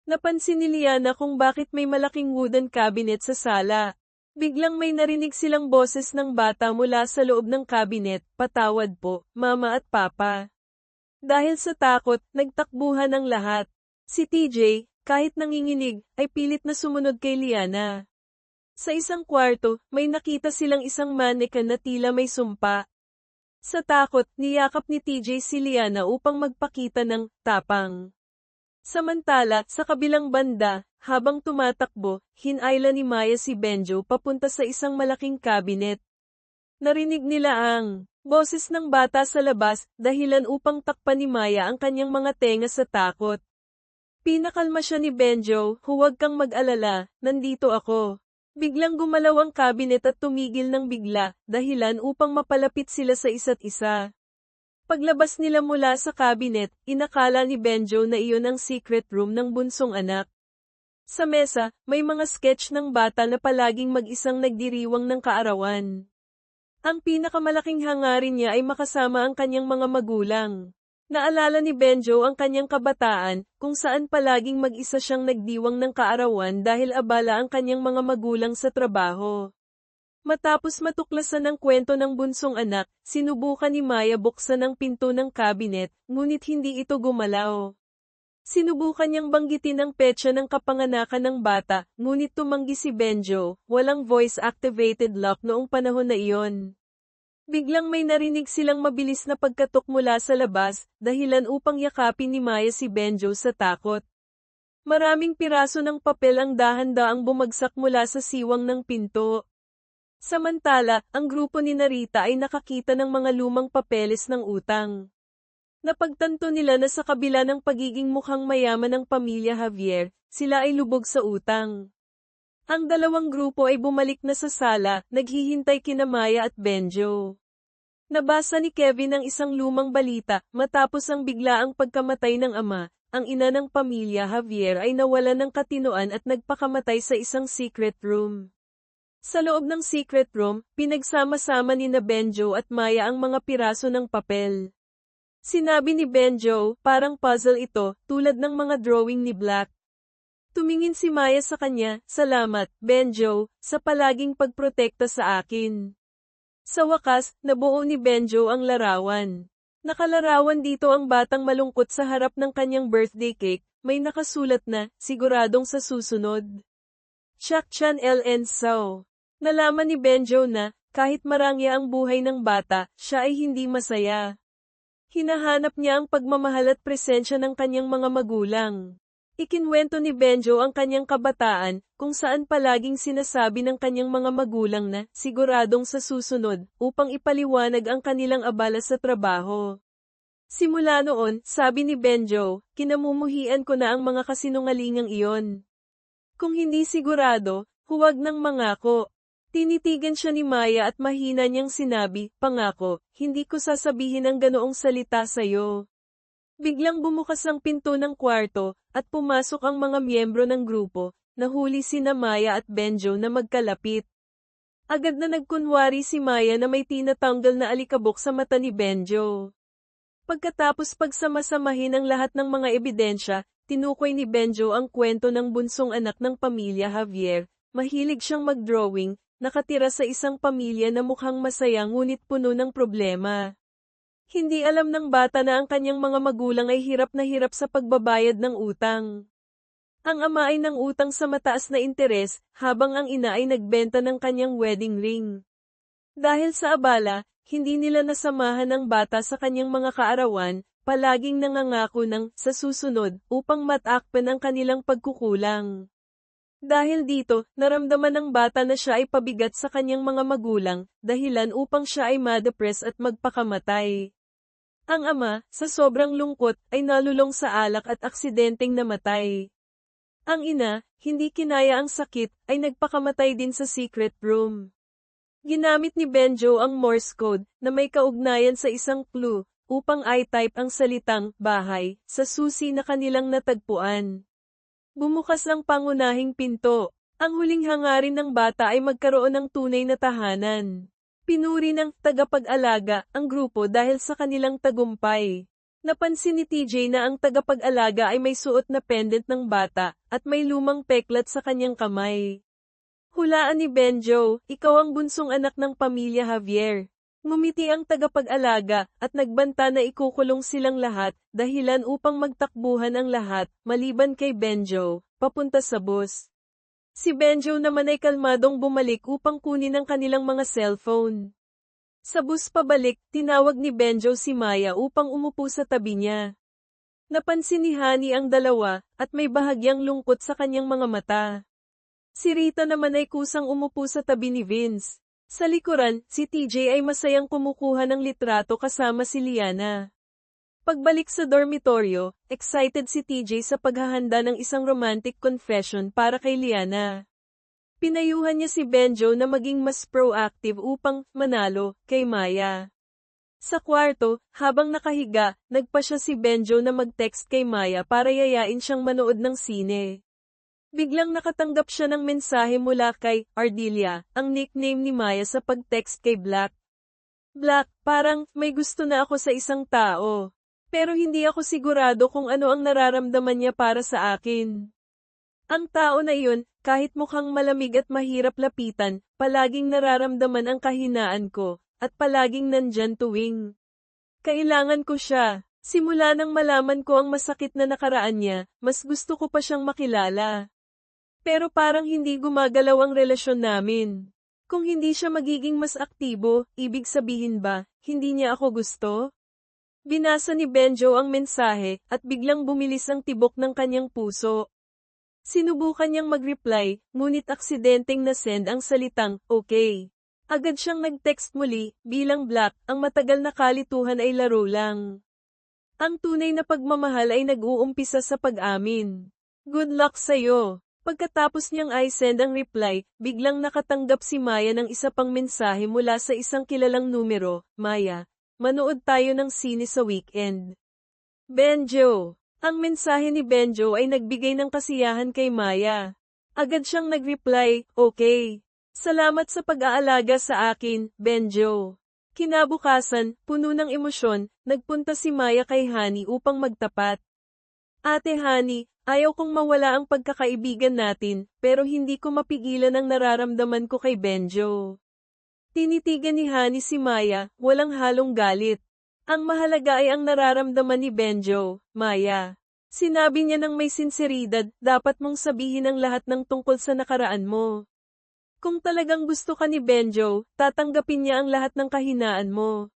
Napansin ni Liana kung bakit may malaking wooden cabinet sa sala. Biglang may narinig silang boses ng bata mula sa loob ng cabinet, patawad po, mama at papa. Dahil sa takot, nagtakbuhan ang lahat. Si TJ, kahit nanginginig, ay pilit na sumunod kay Liana. Sa isang kwarto, may nakita silang isang mannequin na tila may sumpa. Sa takot, niyakap ni TJ si Liana upang magpakita ng tapang. Samantala, sa kabilang banda, habang tumatakbo, hinayla ni Maya si Benjo papunta sa isang malaking cabinet. Narinig nila ang boses ng bata sa labas, dahilan upang takpan ni Maya ang kanyang mga tenga sa takot. Pinakalma siya ni Benjo, huwag kang mag-alala, nandito ako. Biglang gumalaw ang cabinet at tumigil ng bigla, dahilan upang mapalapit sila sa isa't isa. Paglabas nila mula sa cabinet, inakala ni Benjo na iyon ang secret room ng bunsong anak. Sa mesa, may mga sketch ng bata na palaging mag-isang nagdiriwang ng kaarawan. Ang pinakamalaking hangarin niya ay makasama ang kanyang mga magulang. Naalala ni Benjo ang kanyang kabataan, kung saan palaging mag-isa siyang nagdiwang ng kaarawan dahil abala ang kanyang mga magulang sa trabaho. Matapos matuklasan ang kwento ng bunsong anak, sinubukan ni Maya buksan ang pinto ng cabinet, ngunit hindi ito gumalaw. Sinubukan niyang banggitin ang petsa ng kapanganakan ng bata, ngunit tumanggi si Benjo, walang voice-activated lock noong panahon na iyon. Biglang may narinig silang mabilis na pagkatok mula sa labas, dahilan upang yakapin ni Maya si Benjo sa takot. Maraming piraso ng papel ang dahan-daang bumagsak mula sa siwang ng pinto. Samantala, ang grupo ni Narita ay nakakita ng mga lumang papeles ng utang. Napagtanto nila na sa kabila ng pagiging mukhang mayaman ng pamilya Javier, sila ay lubog sa utang. Ang dalawang grupo ay bumalik na sa sala, naghihintay kina Maya at Benjo. Nabasa ni Kevin ang isang lumang balita, matapos ang biglaang pagkamatay ng ama, ang ina ng pamilya Javier ay nawalan ng katinoan at nagpakamatay sa isang secret room. Sa loob ng secret room, pinagsama-sama ni Benjo at Maya ang mga piraso ng papel. Sinabi ni Benjo, parang puzzle ito, tulad ng mga drawing ni Black. Tumingin si Maya sa kanya, salamat, Benjo, sa palaging pagprotekta sa akin. Sa wakas, nabuo ni Benjo ang larawan. Nakalarawan dito ang batang malungkot sa harap ng kanyang birthday cake, may nakasulat na, siguradong sa susunod. Chakchan LN Sao. Nalaman ni Benjo na, kahit marangya ang buhay ng bata, siya ay hindi masaya. Hinahanap niya ang pagmamahal at presensya ng kanyang mga magulang. Ikinwento ni Benjo ang kanyang kabataan, kung saan palaging sinasabi ng kanyang mga magulang na, siguradong sa susunod, upang ipaliwanag ang kanilang abala sa trabaho. Simula noon, sabi ni Benjo, kinamumuhian ko na ang mga kasinungalingang iyon. Kung hindi sigurado, huwag nang mangako. Tinitigan siya ni Maya at mahina niyang sinabi, pangako, hindi ko sasabihin ang ganoong salita sa'yo. Biglang bumukas ang pinto ng kwarto, at pumasok ang mga miyembro ng grupo, nahuli sina Maya at Benjo na magkalapit. Agad na nagkunwari si Maya na may tinatanggal na alikabok sa mata ni Benjo. Pagkatapos pagsamasamahin ang lahat ng mga ebidensya, tinukoy ni Benjo ang kwento ng bunsong anak ng pamilya Javier, mahilig siyang mag-drawing, nakatira sa isang pamilya na mukhang masaya ngunit puno ng problema. Hindi alam ng bata na ang kanyang mga magulang ay hirap sa pagbabayad ng utang. Ang ama ay nang utang sa mataas na interes, habang ang ina ay nagbenta ng kanyang wedding ring. Dahil sa abala, hindi nila nasamahan ang bata sa kanyang mga kaarawan, palaging nangangako ng, sa susunod, upang matakpan ang kanilang pagkukulang. Dahil dito, naramdaman ng bata na siya ay pabigat sa kanyang mga magulang, dahilan upang siya ay ma-depress at magpakamatay. Ang ama, sa sobrang lungkot, ay nalulong sa alak at aksidenteng namatay. Ang ina, hindi kinaya ang sakit, ay nagpakamatay din sa secret room. Ginamit ni Benjo ang Morse code, na may kaugnayan sa isang clue, upang i-type ang salitang, bahay, sa susi na kanilang natagpuan. Bumukas ang pangunahing pinto. Ang huling hangarin ng bata ay magkaroon ng tunay na tahanan. Pinuri ng tagapag-alaga ang grupo dahil sa kanilang tagumpay. Napansin ni TJ na ang tagapag-alaga ay may suot na pendant ng bata, at may lumang peklat sa kanyang kamay. Hulaan ni Benjo, ikaw ang bunsong anak ng pamilya Javier. Ngumiti ang tagapag-alaga, at nagbanta na ikukulong silang lahat, dahilan upang magtakbuhan ang lahat, maliban kay Benjo, papunta sa bus. Si Benjo naman ay kalmadong bumalik upang kunin ang kanilang mga cellphone. Sa bus pabalik, tinawag ni Benjo si Maya upang umupo sa tabi niya. Napansin ni Honey ang dalawa, at may bahagyang lungkot sa kanyang mga mata. Si Rita naman ay kusang umupo sa tabi ni Vince. Sa likuran, si TJ ay masayang kumukuha ng litrato kasama si Liana. Pagbalik sa dormitoryo, excited si TJ sa paghahanda ng isang romantic confession para kay Liana. Pinayuhan niya si Benjo na maging mas proactive upang manalo kay Maya. Sa kwarto, habang nakahiga, nagpa siya si Benjo na mag-text kay Maya para yayain siyang manood ng sine. Biglang nakatanggap siya ng mensahe mula kay Ardelia, ang nickname ni Maya sa pag-text kay Black. Black, parang, may gusto na ako sa isang tao. Pero hindi ako sigurado kung ano ang nararamdaman niya para sa akin. Ang tao na iyon, kahit mukhang malamig at mahirap lapitan, palaging nararamdaman ang kahinaan ko, at palaging nandyan tuwing kailangan ko siya. Simula nang malaman ko ang masakit na nakaraan niya, mas gusto ko pa siyang makilala. Pero parang hindi gumagalaw ang relasyon namin. Kung hindi siya magiging mas aktibo, ibig sabihin ba, hindi niya ako gusto? Binasa ni Benjo ang mensahe, at biglang bumilis ang tibok ng kanyang puso. Sinubukan niyang mag-reply, ngunit aksidenteng na-send ang salitang, okay. Agad siyang nag-text muli, bilang Black, ang matagal na kalituhan ay laro lang. Ang tunay na pagmamahal ay nag-uumpisa sa pag-amin. Good luck sa'yo. Pagkatapos niyang i-send ang reply, biglang nakatanggap si Maya ng isa pang mensahe mula sa isang kilalang numero, Maya, manood tayo ng sine sa weekend. Benjo. Ang mensahe ni Benjo ay nagbigay ng kasiyahan kay Maya. Agad siyang nag-reply, okay. Salamat sa pag-aalaga sa akin, Benjo. Kinabukasan, puno ng emosyon, nagpunta si Maya kay Honey upang magtapat. Ate Honey, ayaw kong mawala ang pagkakaibigan natin, pero hindi ko mapigilan ang nararamdaman ko kay Benjo. Tinitigan ni Honey si Maya, walang halong galit. Ang mahalaga ay ang nararamdaman ni Benjo, Maya. Sinabi niya ng may sinseridad, dapat mong sabihin ang lahat ng tungkol sa nakaraan mo. Kung talagang gusto ka ni Benjo, tatanggapin niya ang lahat ng kahinaan mo.